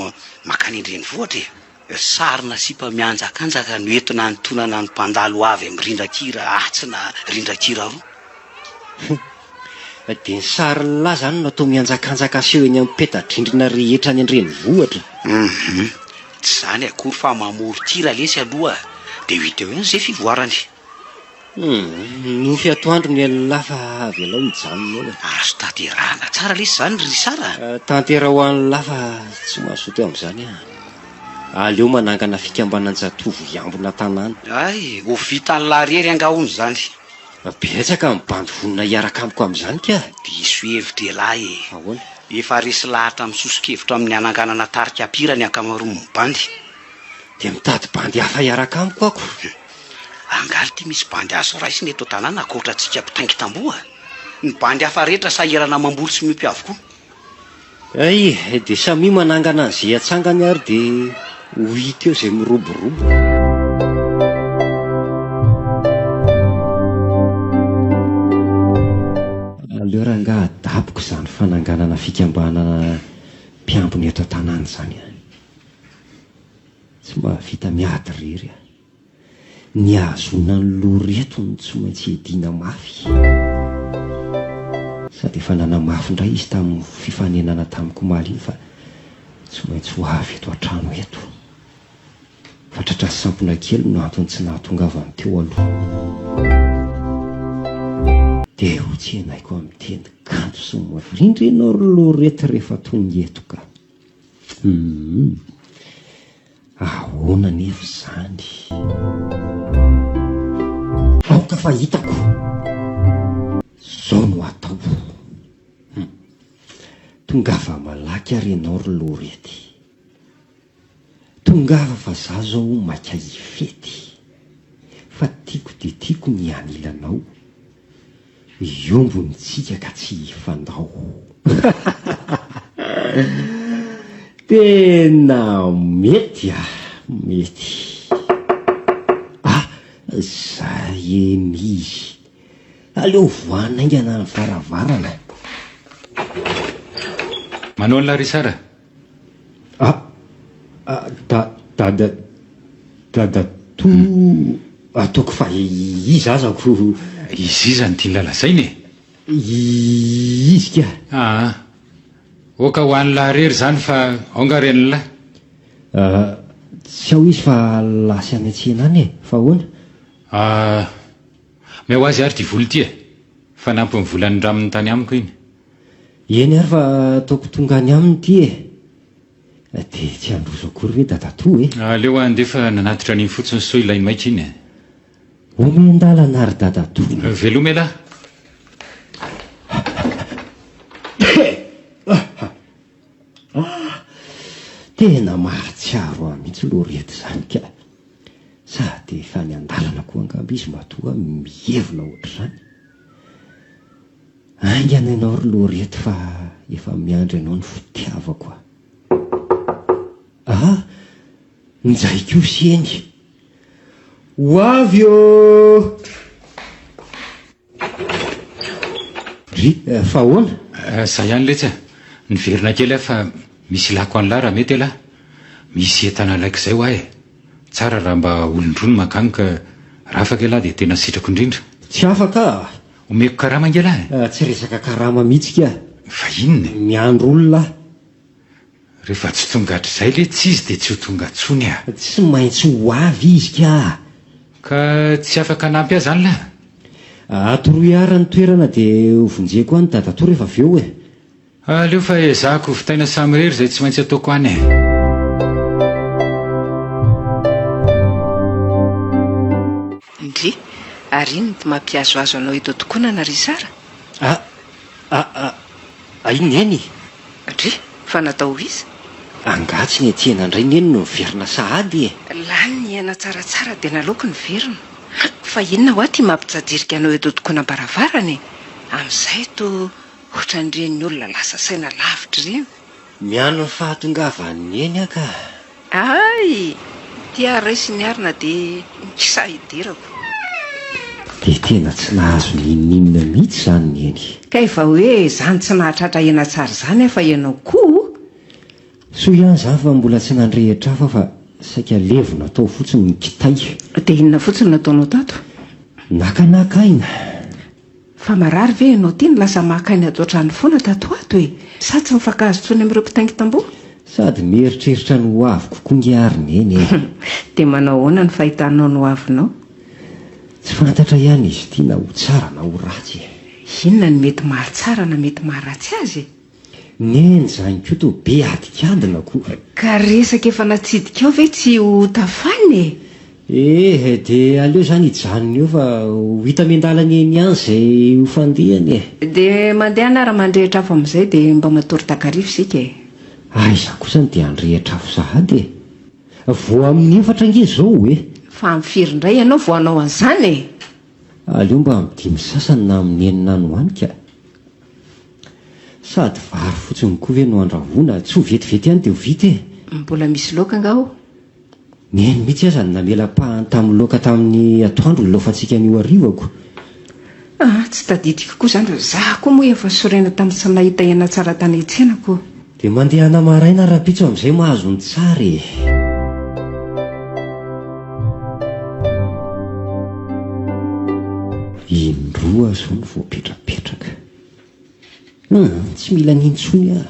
makany indreny vohatra e. Sarina sy mpamianjakanjaka no entina antonana ny mpandalo avy amin'ny rindran-kira atsina rindran-kira roa.
Dia ny sary lahy izany natao mianjakanjaka aseho eny amin'ny peta-drindrina rehetra any an-drenivohitra.
Tsy izany akory fa mamoron-kira lesy aloha dia hita eo izay fivoarany.
No fiatoandro ny lahy fa avy alao hijanona eo.
Azo tanterahana tsara lesy izany ry sara.
Tantera ho an'ny lahy fa tsy mahasoto amin'izany aleo manangana fikambanan-jatovo iambona tanàna.
Ay, ho vitan'ny larery angahony izany.
Betsaka mibandy vonina hiaraka amiko amin'izany ka.
Diso hevitra elahy.
Ahoana?
Efa resy lahatra misosokevitra amin'ny ananganana tarika apira ny ankamaroany mibandy.
Dia mitady bandy hafa hiaraka amiko ako.
Angaly ty misy bandy azo raisiny eto tanàna akoatra antsika mpitaingy tamboha. Ny bandy hafa rehetra sahirana mamboly sy miompy avokoa.
Ay, dia samy manangana an'izay atsangany ary dia ho hita eo izay miroborobo. Aleo rangahy adaboko izany fananganana fikambanana mpiambiny eto an-tanàna izany. Tsy mba vita miady rery. Ny ahazona ny loreto no tsy maintsy ediana mafy. Sady efa nanamafy indray izy tamin'ny fifanenana tamiko maly iny fa tsy maintsy ho avy eto an-trano eto. Fa tratra sampona kely no antony tsy nahatongavany teo aloha. Dia ho tsy enaiko amin'ny teny kanto sy mavirindra ianao ry loreto rehefa tonga eto ka. Ahoana nefa izany? Aoka fa hitako. Zao no atao. Tongava malaky ary ianao ry lorety. Tongava fa za zao maika hifety. Fa tiako dia tiako ny anilanao. Iombony tsika ka tsy hifandao. Tena mety mety. Zay mizy. Aleo voana ingana ny varavarana.
Manao ny ry sara?
Ataoko fa izy azako.
Izy izany tia lalazainy e?
Izy ka.
Oka ho an'ny laharery izany fa aongareny lahy.
Tsy ao izy fa lasy any an-tsena any e. Fa ahoana?
Meo azy ary ty voly ty e. Fa nampy ny volan'ny raminy tany amiko iny.
Eny ary fa ataoko tonga any aminy ty e. Dia tsy androso akory ve dadatoa e.
Aleo andefa nanatitra an'iny fotsiny so ilainy maika iny e.
Omendalana ary dadatoa.
Velome lahy.
Tena mahatsiaro ahy mihitsy loreto izany ka. Sady efa ny andalana koa angamba izy matoa mihevona ohatr'izany. Aingana ianao ry loreto fa efa miandry ianao ny fitiavako. Nizay koa sy eny. Ho avy eo. Fa ahoana?
Zay ihany letsy niverina kely aho fa misy lako an'lahy raha mety lahy. Misy entana laiko izay ho ahy. Tsara raha mba olon-drono makany ka raha afaka lahy dia tena sitrako indrindra.
Tsy afaka.
Omeko karama nge lahy.
Tsy resaka karama mihitsy ka.
Fa inona?
Miandro olona.
Rehefa tsy tonga hatr'izay le tsy izy dia tsy ho tonga tsony aho.
Tsy maintsy ho avy izy ka.
Ka tsy afaka nampy ahy izany lahy.
Atoroy ara ny toerana dia hovonjeko any dadatoa rehefa avy eo e.
Aleo fa ezahako vitaina samy rery izay tsy maintsy ataoko any e.
Ndry, ary iny ty mampiazoazo anao eto tokoa na ry sara?
Iny eny.
Ndry, fa natao izy
Angatsy ny ety indray neny no miverina sahady e.
lany ny aina tsaratsara dia nalaoko ny verina fa inona ho aty mampijajirika anao eto tokoana baravarany amin'izay to ohatran'ireny olona lasa saina lavitra ireny.
Miano ny fahatongavany eny aka.
Ay, tia raisy ny arina dia mikisa hidirako.
Dia tena tsy nahazo ninninona mihitsy izany ny eny.
Ka efa hoe izany tsy nahatratra ena tsara izany afa ianao koa.
So ihany izany fa mbola tsy nandrehitra hafa fa saika levo natao fotsiny ny kitay.
Dia inona fotsiny nataonao tato?
Nakanaka aina.
Fa marary ve ianao tia ny lasa maka-aina ato an-trano foana tato ato e? Sa tsy mifankahazo tsony amin'ireo mpitaingy tamboho?
Sady mieritreritra ny ho avy kokoa ny ariny eny e.
Dia manao ahoana ny fahitanao ny ho avinao?
Tsy fantatra ihany izy ity na ho tsara na ho ratsy.
Inona ny mety mahatsara na mety maharatsy azy?
Neny izany koa to be adikadina koa.
Ka resaka efa natsidika ao ve tsy ho tafany e?
Dia aleo izany hijanona eo fa ho hita miandalana eny ihany izay ho fandehany e.
Dia mandeha na raha mandrehitra afo amin'izay dia mba matory takarivo isika e.
Aiza kosa dia handrehitra afo sahady e. Vo amin'ny 4 ange izao e.
Fa amin'ny firy indray ianao vao hanao an'izany e.
Aleo mba amin'ny 5 sasany na amin'ny 9 no hoanika. Sady vary fotsiny koa ve no andrahoana, tsy ho vetivety ihany dia ho vita e.
Mbola misy laoka angao?
Neny mihitsy aza ny namela-pahany tamin'ny laoka tamin'ny atoandro ny laofantsika an'io arivako.
Tsy tadidiko koa izany za koa moa efa sorena tamin'ny tsy nahita hena tsara tany an-tsenako.
Dia mandeha ana maraina rapitso amin'izay mahazo ny tsara e. Indroa azo ny voapetrapetraka. Tsy mila nintsony ah.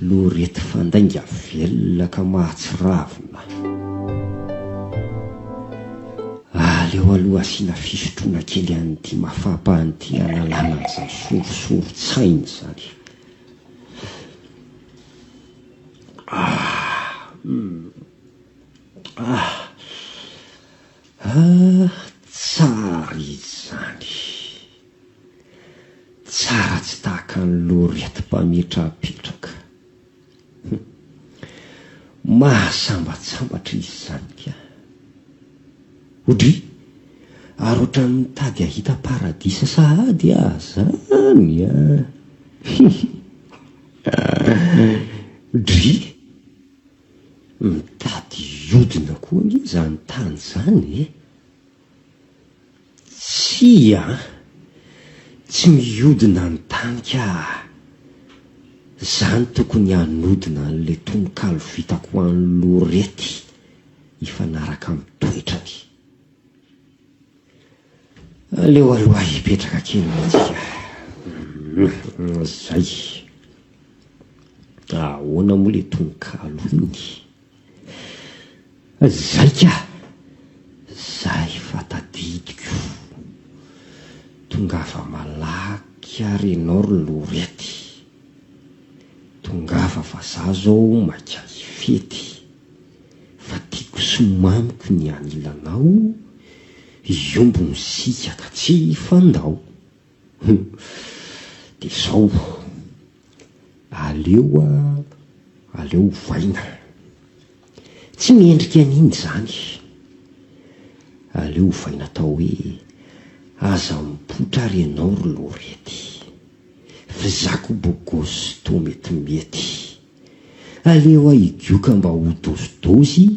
Lorety fandainga velona ka mahatsiravina. Aleo aloha asiana fisotroana kely an'ity mafampahanyity analana an'izany sorosorotsaina izany. Tsara izany. Tsara tsy tahaka ny lorety mpametrapetraka. Mahasambatsambatra izy izany ka. Odry, ary ohatran'ny mitady ahita paradisa sahady zany Odry, mitady iodina koa nge izany tany izany e. Tsy miodina ny tany ka. Izany tokony hanodina an'ilay tononkalo vitako ho an'ny lorety hifanaraka amin'ny toetrany. Aleo aloha hipetraka kely mihitsy. Zay. Ahoana moa ilay tononkalo iny? Zay ka. Zay fatadidiko. Tongafa malaky arenao ry lorety. Tongafa fa za zao maka fety. Fa tiako somamiko ny anilanao. Iombo ny sika ka tsy fandao. Dia izao. Aleo vaina. Tsy miendrika an'iny izany. Aleo vaina atao hoe aza mipotra renao ry lorety. Fizako bogosy to metimety. Aleo ahigioka mba ho dosidozy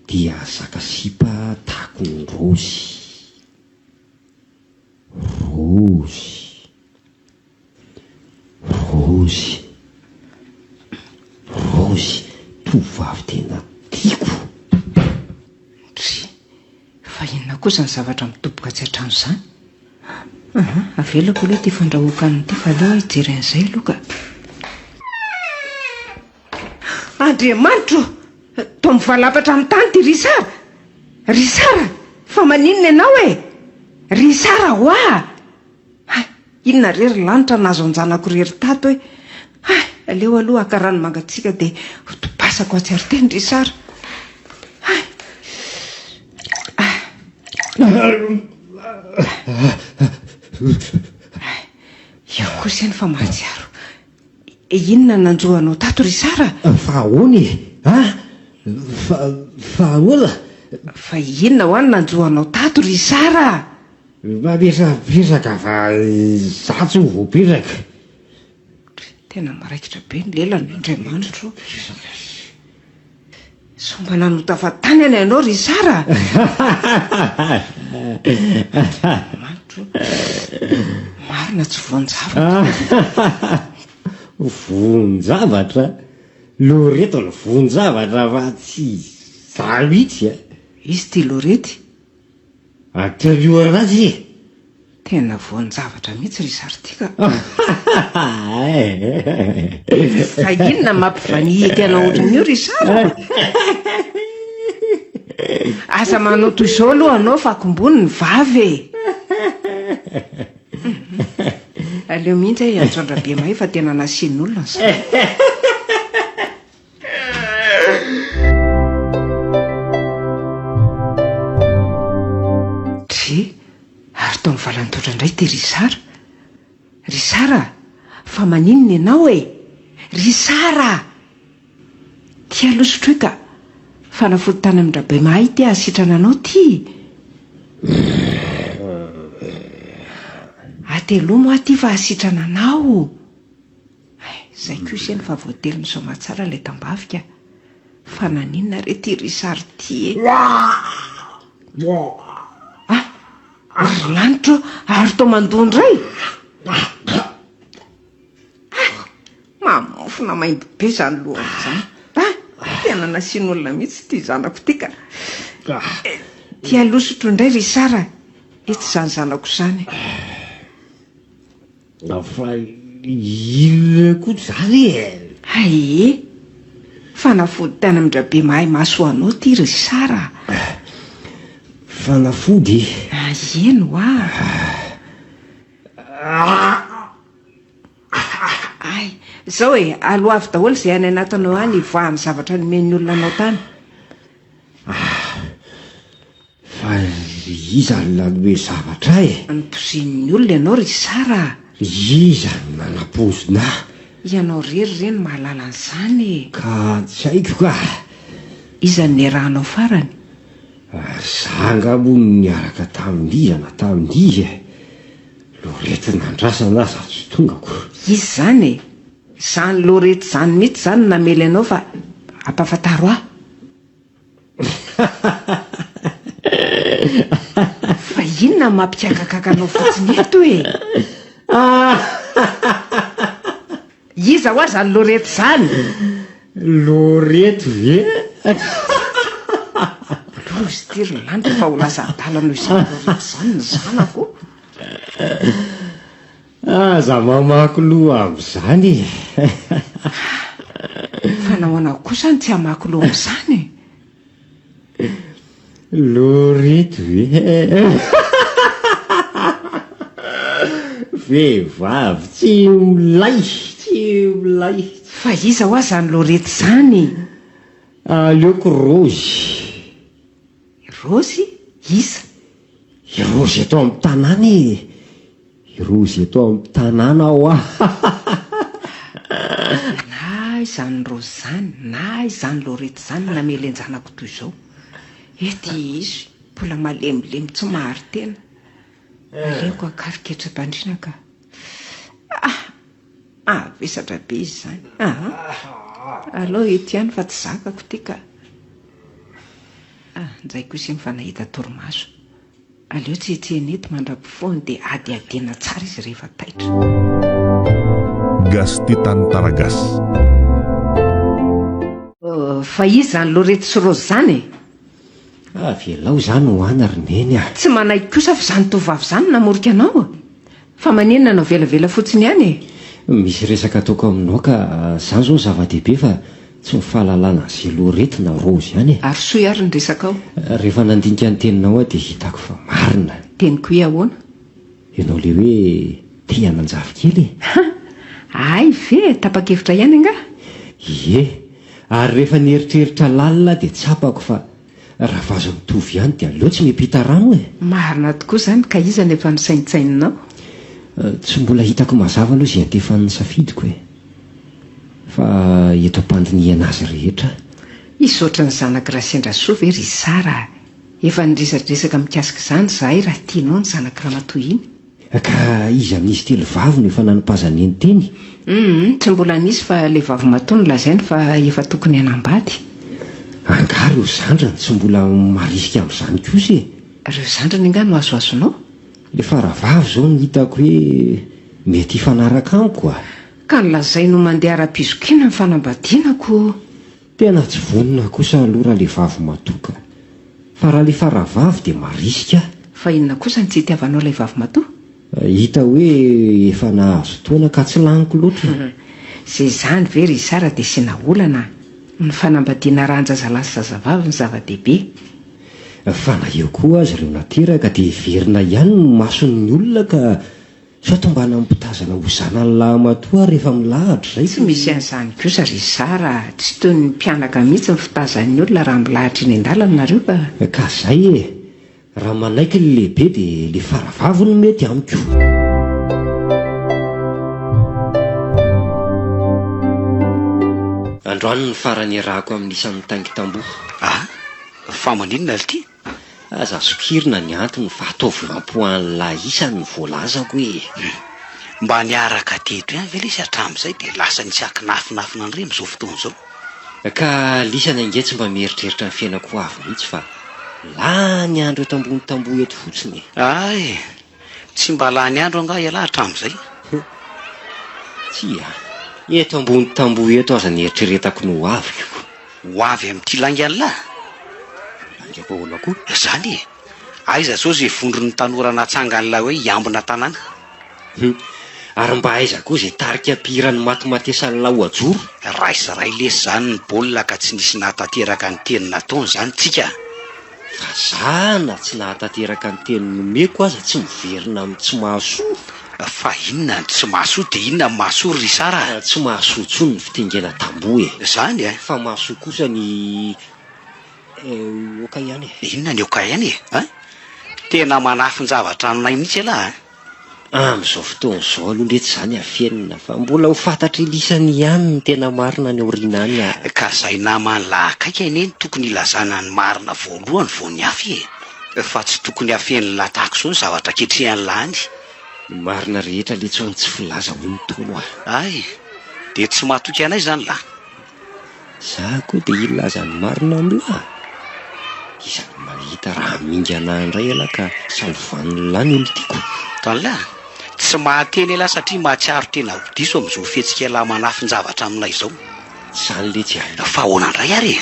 dia zaka sipa tahako ny rozy. Rozy tovavy tena tiako.
Fa inona kosa ny zavatra mitoboka tsy hatrano izany? Avelako aloha ty fandrahoaka an'ity fa aleo hijery an'izay aloha ka. Andriamanitro, toa mivalapatra amin'ny tany ty Risara. Risara, fa maninona ianao e? Risara ho ah! Inona rery lanitra nazo anjanako rery tato e? Aleo aloha haka rano mangatsiaka dia tobasako atsy teny Risara. Eo kosa ny fa mahatsiaro. inona nanjoanao tato ry Sara?
Fa ahoany fa ahoana?
Fa inona ho any nanjoanao tato ry Sara?
Mamesapetraka fa zatsy ho voapetraka.
Tena maraikitra be ny lelany Andriamanitra. Somba nanota fa tany any ianao ry Sara. Marina tsy vonjavatra.
Vonjavatra? Loreto ny vonjavatra fa tsy za mihitsy.
Izy ty Lorety?
Atrelioana azy.
Tena vonjavatra mihitsy ry Sara tika. Fa inona mampivanihiky anao ohatran'io ry Sara? Asa manao toy izao aloha anao fa akombony ny vavy. Aleo mihitsy ahy antsondra be mahay fa tena nasian'olona sa. Ary tao ny valantotra indray ty ry Sara. Ry Sara, fa maninona ianao e? Ry Sara! Ty alosotro ka. Fanafody tany amin'ny rabe mahay ty asitrana anao ty. Atelo moa ty fa asitrana anao. Zay koa iseny fa voatelo ny soma tsara ilay tambavika. Fa naninona re ty ry Sara ty e? Ary lanitra ary tao mandondray. Mamofona maindy be zany lohany zany. Tena nasian'olona mihitsy ty zanako ty ka. Ty alosotro indray ry Sara. Etsy zany zanako zany.
Fa inona koa zany e?
Ae, fanafody tany amin'ny rabe mahay maso anao ty ry Sara.
Fanafody?
Ino Ay, zao e, aloha avy daholo izay any anatinao any ivoahany zavatra nomen'ny olona anao tany.
Fa iza ny nanome zavatra e?
Nipozin'ny olona ianao ry Sara.
Iza ny nanapozina?
Ianao rery reny mahalala an'izany.
Ka tsy haiko ka.
Iza ny niarahanao farany?
Zanga moa niaraka tamin'izana tamin'izy. Lorety nandrasana aza tsy tongako.
Izy zany e, zany Lorety zany mihitsy zany namely anao fa ampafantaro aho. Fa inona mampikakakaka anao fotsiny eto e? Iza hoa zany Lorety zany?
Lorety ve?
Lozy ty ry landry fa ho lasa adalana izany Lorety zany ny zanako.
Aza mamaky loha amin'izany.
Fa nahoana kosa ny tsy hamaky loha amin'izany?
Lorety ve? Vehivavy tsy milay, tsy milay.
Fa iza hoa zany Lorety zany?
Aleoko Rozy.
Rozy? Iza?
Rozy eto amin'ny tanàna e. Rozy eto amin'ny tanàna ao
Na izany Rozy zany, na izany Lorety zany namely anjanako toy izao. Ety izy, mbola malemilemy tsy mahary tena. Aleoko akariketra bandrina ka. Vesatra be izy zany. Alao ety ihany fa tsy zakako ty ka. Nzay koa iseny fa nahita torimaso. Aleo tsy etsehany eto mandra-pifoany dia adiadiana tsara izy rehefa taitra.
Gas Titan Taragas.
Fa izy zany Lorety sy Rozy zany e?
Velao zany ho any ary neny ah.
Tsy manaiky kosa fa zany tovavy zany namorika anao. Fa maninona anao velavela fotsiny ihany e?
Misy resaka ataoko aminao ka zany zao zava-dehibe fa tsy ny fahalalana izay Lorety na Rozy ihany e.
Ary soa ary ny resaka ao.
Rehefa nandinika ny teninao dia hitako fa marina.
Teniko hoe ahoana?
Ianao le hoe tia manjavy kely e.
Ay ve, tapa-kevitra ihany anga?
Ie, ary rehefa nieritreritra lalina dia tsapako fa raha vazo mitovy ihany dia aleo tsy miampita rano e.
Marina tokoa zany ka iza nefa nisaintsaininao?
Tsy mbola hitako mazava aloha izay antefan'ny safidiko e. fa eto ampandiniana azy rehetra.
Izy ohatran'ny zanaka Rasendra Soa ve ry Sara? Efa niresadresaka mikasika izany zahay raha tianao ny zanaka Ramatoa iny.
Ka izy amin'izy telo vavy no efa nanimpazany eny teny.
Tsy mbola nisy fa ilay vavy matoa no lazainy fa efa tokony hanambady.
Anga ireo zandrany tsy mbola marisika amin'izany kosa e.
Ireo zandrany anga no azoazonao?
Le faravavy zao no hitako hoe mety hifanaraka amiko a.
Ka nolazay no mandeha ara-pizokena ny fanambadianako.
Tena tsy vonona kosa aloha raha le vavy matoka. Fa raha le faravavy dia marisika.
Fa inona kosa ny tsy hitiavanao ilay vavy matoa?
Hita hoe efa nahazo taona ka tsy laniko loatra.
Izay izany ve ry Sara dia sina olana. Ny fanambadiana rahan-jazalahy sy zazavavy ny zava-dehibe.
Fa na eo koa azy ireo nateraka dia verina ihany no mason'ny olona ka sao to mba nampitazana ho zanany lahy matoa rehefa milahatra izay.
Tsy misy an'izany kosa ry Sara. Tsy toy ny mpianaka mihitsy ny fitazan'ny olona raha milahatra eny an-dalana nareo ka.
Ka izay e. Raha manaiky ny lehibe dia le faravavy no mety amiko. Androany ny farany iarahako amin'isan'ny tangy tamboho.
Fa maninona ity?
Aza sokirina ny antony fa ataovy lampoan'ny lahy isany ny voalazako hoe
mba niaraka teto ihany ve lisy hatramin'izay dia lasa ny tsy akinafinafina an'ireny amin'izao fotoana izao.
Ka lisana inge tsy mba mieritreritra ny fiainako avy mihitsy fa lany andro eto ambony tamboho eto fotsiny.
Ay, tsy mba lany andro anga ialahy hatramin'izay.
Tsia, eto ambony tamboho eto aza ny eritreretako no aviko.
Ho avy amin'ity langian'lahy?
Langako ahoana koa?
Izany e. Aiza zao izay vondron'ny tanora natsangan'ilay hoe hiambina tanàna.
Ary mba aiza koa izay tarika pihirany matomatesan'lahy oajoro.
Raisaray lesy izany ny baolina ka tsy nisy nahatanteraka ny teny nataony izany tsika.
Fa zana tsy nahatanteraka ny teny nomeko aza tsy miverina amin'ny tsy mahasoa.
Fa inona ny tsy mahasoa dia inona ny mahasoa ry Sara?
Tsy mahasoa tsony ny fitengena tamboho e.
Izany e.
Fa mahasoa kosa ny oka ihany e.
Inona ny oka ihany e? Tena manafy ny zavatra anay mihitsy alahy.
Amin'izao fotoana izao aloha letsy izany afenina fa mbola ho fantatra ilisany ihany ny tena marina ny aoriana any a.
Ka izay namany lahakaiky eneny tokony ilazana ny marina voalohany vao ny afy e. Fa tsy tokony afen'ny latako izao ny zavatra ketrehany lahany.
Ny marina rehetra letsony tsy filaza ho ny tolo a.
Ay, dia tsy mahatoky anay izany lahy.
Za koa dia ilaza ny marina amin'lahy. Isany mahita raha minga anahy indray ala ka salovan'ny lahy ny olon-tiako.
Tanlahy, tsy mahateny elahy satria mahatsiaro tena ho diso amin'izao fihetsika lahy manafy ny zavatra aminay izao.
Izany letsy ihany.
Fa ahoana indray ary e?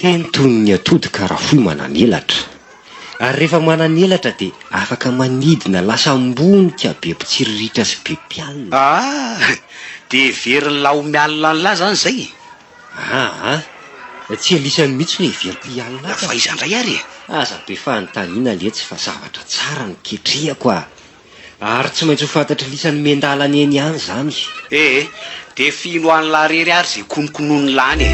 Teny toy ny atody ka raha fohy manan'elatra. Ary rehefa manan'elatra dia afaka manidina lasa ambonika be mpitsiriritra sy be mpialina.
Dia veriny lahy ho mialina an'lahy izany izay.
Tsy elisany mihitsy hoe veriko hialina.
Fa iza indray ary e?
Aza be fanontaniana letsy fa zavatra tsara ny ketrehako a. Ary tsy maintsy ho fantatra lisany mendalana eny ihany izany.
Dia fino an'ny lahy rery ary izay konokonoany lany e.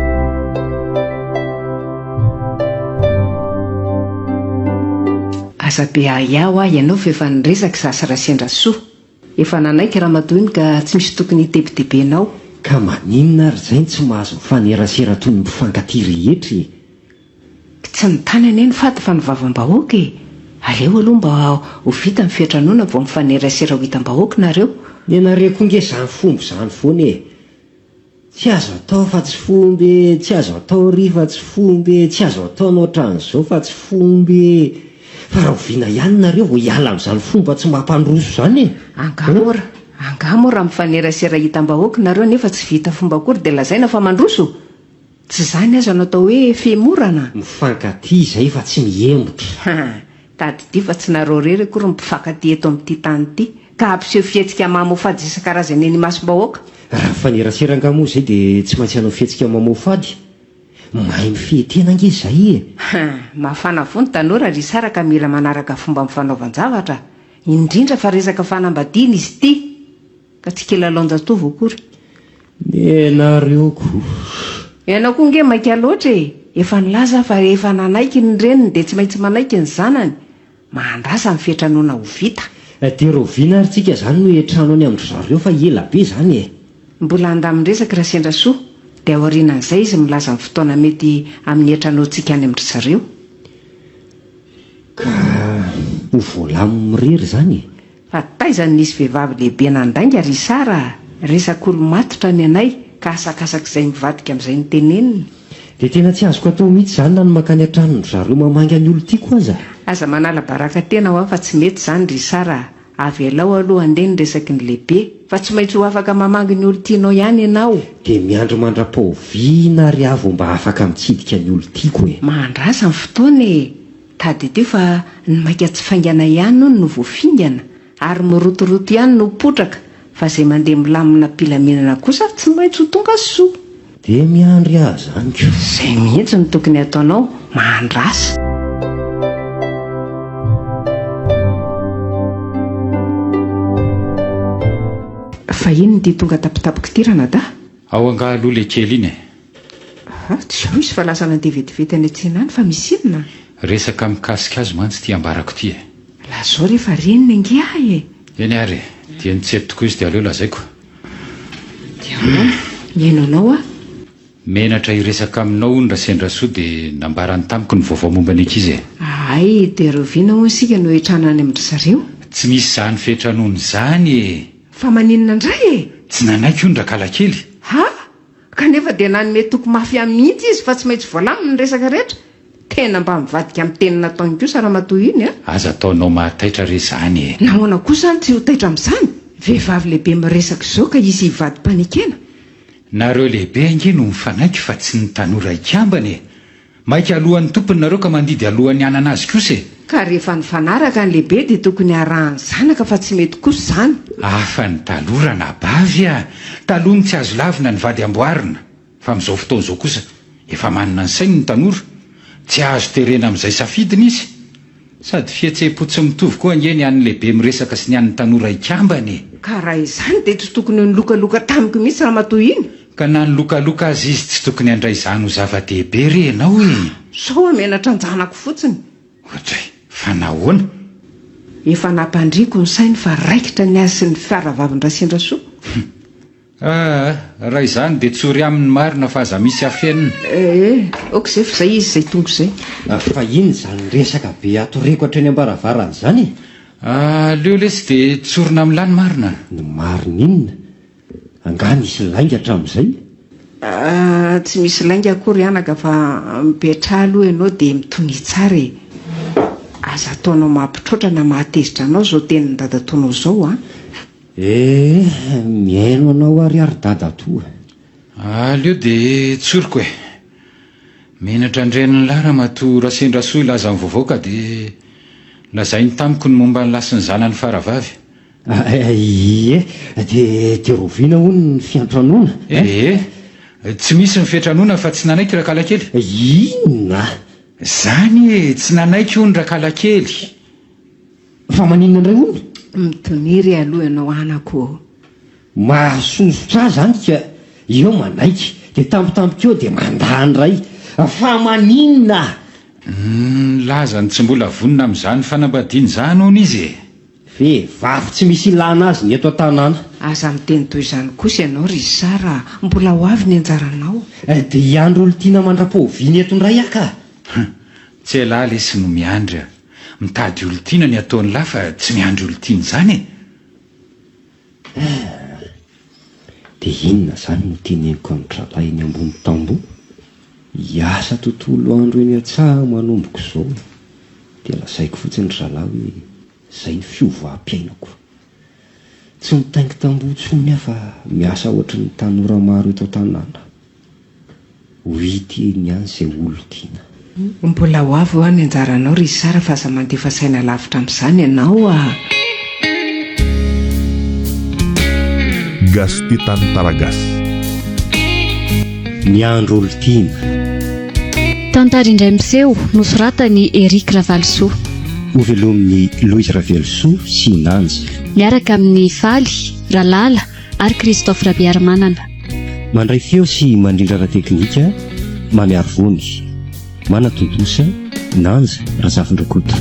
Aza be ahiaho aho ianao fa efa niresaka Zasy Rasendra Soa. Efa nanaiky Ramatoa iny ka tsy misy tokony hitebitebenao.
Ka maninona ary izay tsy mahazo mifanerasera toy ny mpifankatia rehetra e.
Tsy ny tany anie faty fa ny vavam-bahoaka e. Aleo aloha mba ho vita ny fiatranoana vao mifanerasera ho hitam-bahoaka nareo.
Ny anareko nge izany fomby izany foana e. Tsy azo atao fa tsy fomby, tsy azo atao ry fa tsy fomby, tsy azo ataonao ohatran'izao fa tsy fomby. Fa raha oviana ihany nareo vao hiala amin'izany fomba tsy mampandroso izany e.
Angamo raha mifanerasera hitam-bahoaka nareo nefa tsy vita fomba akory dia lazaina fa mandroso. Tsy izany aza no atao hoe fihemorana.
Mifankatia izay fa tsy mihemotra.
Tadidia fa tsy nareo rery akory mpifankatia eto amin'ity tany ity ka ampiseho fihetsika mamofady isan-karazany eny masom-bahoaka.
Raha mifanerasera angamo izay dia tsy maintsy hanao fihetsika mamofady. Mahay mifehetena ange izay e.
Mafana foana tanora ry Sara ka mila manaraka fomba mifanaovan-javatra. Indrindra fa resaka fanambadiana izy ity. Ka tsy kely lalonja-tovy akory.
Nareo koa.
Ianao koa nge maika loatra e. Efa nilaza fa efa nanaiky ny reniny dia tsy maintsy manaiky ny zanany. Mandrasa ny fiatranoana ho vita.
Dia roviana ary tsika izany no hiatrano any amin'ny zareo fa ela be izany e.
mbola andamin'resaka raha sendra soa dia ao aorianan'izay izy milaza ny fotoana mety amin'ny entranao tsika any amin'ry zareo.
Ka ho voalamo mirery izany e.
Fa taizany nisy vehivavy lehibe nandainga ry Sara, resak'olo matotra ny anay ka asakasak'izay mivadika amin'izay noteneniny.
Dia tena tsy azoko atao mihitsy izany na ny makany an-tranony zareo mamanga ny olo tiako aza.
Aza manala baraka tena ho fa tsy mety izany ry Sara. Avy alao aloha andeha ny resaky ny lehibe fa tsy maintsy ho afaka mamangy ny olo tianao ihany ianao.
Dia miandro mandra-paoviana ry avo mba afaka mitsidika ny olo tiako e.
Mandrasa ny fotoana e. Tady teo fa ny maika tsy faingana ihany no voafingana ary mirotoroto ihany no potraka fa izay mandeha milamina mpilaminana kosa tsy maintsy ho tonga soa.
Dia miandry azy izany ko.
Izay mihitsy no tokony ataonao, mandrasa. Fa ino dia tonga tapitapiktirana da?
ao anga aloha le kely iny e.
Tsy ao izy fa lasa nandeha vetivety any an-tsena any fa misy inona?
Resaka mikasika azy mantsy ty ambarako ty e.
Lazao rehefa reniny ange ahy e.
Eny ary dia nitsety tokoa izy dia aleo lazaiko.
Dia miaino anao a?
Menatra hiresaka aminao ny raha sendra soa dia nambarany tamiko ny vaovao momba ny ankizy e.
Ay, dia roviana ho isika no hitrana any amin'ry zareo.
Tsy misy izany fetranoany izany e.
Fa maninona indray e?
Tsy nanaiky io ny rakala kely.
Ha? Kanefa dia nanome toko mafia mihitsy izy fa tsy maintsy voalaminy ny resaka rehetra. Tena mba mivadika amin'ny teny nataony kosa raha matoa iny a?
Aza ataonao mahataitra re izany e.
Nahoana kosa tsy ho taitra amin'izany? Vehivavy lehibe miresaka izao ka izy hivady-panikena.
Nareo lehibe ange no mifanaiky fa tsy ny tanora ikambany e. Maika alohan'ny tompony nareo ka mandidy alohan'ny anana azy kosa e.
Ka rehefa nifanaraka ny lehibe dia tokony arahany zanaka fa tsy mety kosa izany.
Afa ny talora na bavy a. Taloha ny tsy azo lavina ny vady amboarina. Fa amin'izao fotoana izao kosa efa manana ny sainy ny tanora. Tsy azo terena amin'izay safidiny izy. Sady fihetsepo tsy mitovy koa ange ny an'ny lehibe miresaka sy ny an'ny tanora ikambany.
Ka raha izany dia tsy tokony ny lokaloka tamiko mihitsy raha matoa iny.
Ka na ny lokaloka azy izy tsy tokony handray izany ho zava-dehibe re ianao e.
Sao amenatra anjanako fotsiny.
Ohatray, fa nahoana?
Efa nampandriako ny sainy fa raikitra ny azy sy ny fiaravavin-dra sendra soa.
Raha izany dia tsory amin'ny marina fa aza misy afenina.
Aoka izay fa izay izy izay tonga izay.
Fa ino izany resaka be atoreko hatreny ambaravarana izany e?
Leo lesy dia tsorina amin'ny lany marina.
Ny marina inona? Anga nisy lainga hatramin'izay?
Tsy misy lainga akory anaka fa mipetra aloha ianao dia mitony tsara e. Aza ataonao mampitrotra na mahatezitra anao izao tenin'ny dadataonao izao a.
Miaino anao ary dada toa.
Leo dia tsoriko e. Menatra andreniny lara matoa raha sendra soa ilaza amin'ny vaovao ka dia lazainy tamiko ny momba ny lasiny zanany faravavy.
Ie, dia roviana hono ny fiantranoana.
Tsy misy ny fiantranoana fa tsy nanaiky rakala kely.
Inona?
Zany e, tsy nanaiky io ny rakala kely.
Fa maninona indray hono?
Mitoniry aloha ianao anako.
Mahasosotra zany ka io manaiky dia tampotampoka eo dia mandany ray. Fa maninona?
Laza ny tsy mbola vonina amin'izany fanambadiany izany hono izy e.
Vehivavy tsy misy ilana azy ny eto an-tanàna.
Aza miteny toy izany kosa ianao ry Sara, mbola ho avy ny anjaranao.
Dia hiandro olo tiana mandra-paoviana eto indray aka.
Tsy elahy lesy no miandry. Mitady olo tiana ny ataony lahy fa tsy miandry olo tiana izany e.
Dia inona izany no teneniko ny tralainy ambony tamboho? Hiasa tontolo andro eny an-tsaha manomboko izao. Dia lasaiko fotsiny ry zalahy hoe izay ny fiovaam-piainako. Tsy mitaingy tamboho tsony aho fa miasa ohatry ny tanora maro eto an-tanàna. Ho hiteny ihany izay olo tiana.
Mbola ho avy ho any anjaranao ry Sara fa aza mandefa saina lavitra amin'izany ianao a.
Gastitan Taragas.
Ny andro olo tiana.
Tantara indray miseho nosoratany Eric Ravalsoa.
Ovelomin'ny Louise Ravelsoa sy Nanja.
Miaraka amin'ny Faly, Ralala ary Christophe Rabiarimanana.
Mandray feo sy mandrindra teknika Mamiary Vony. Manatontosa Nanja Razafindrakoto.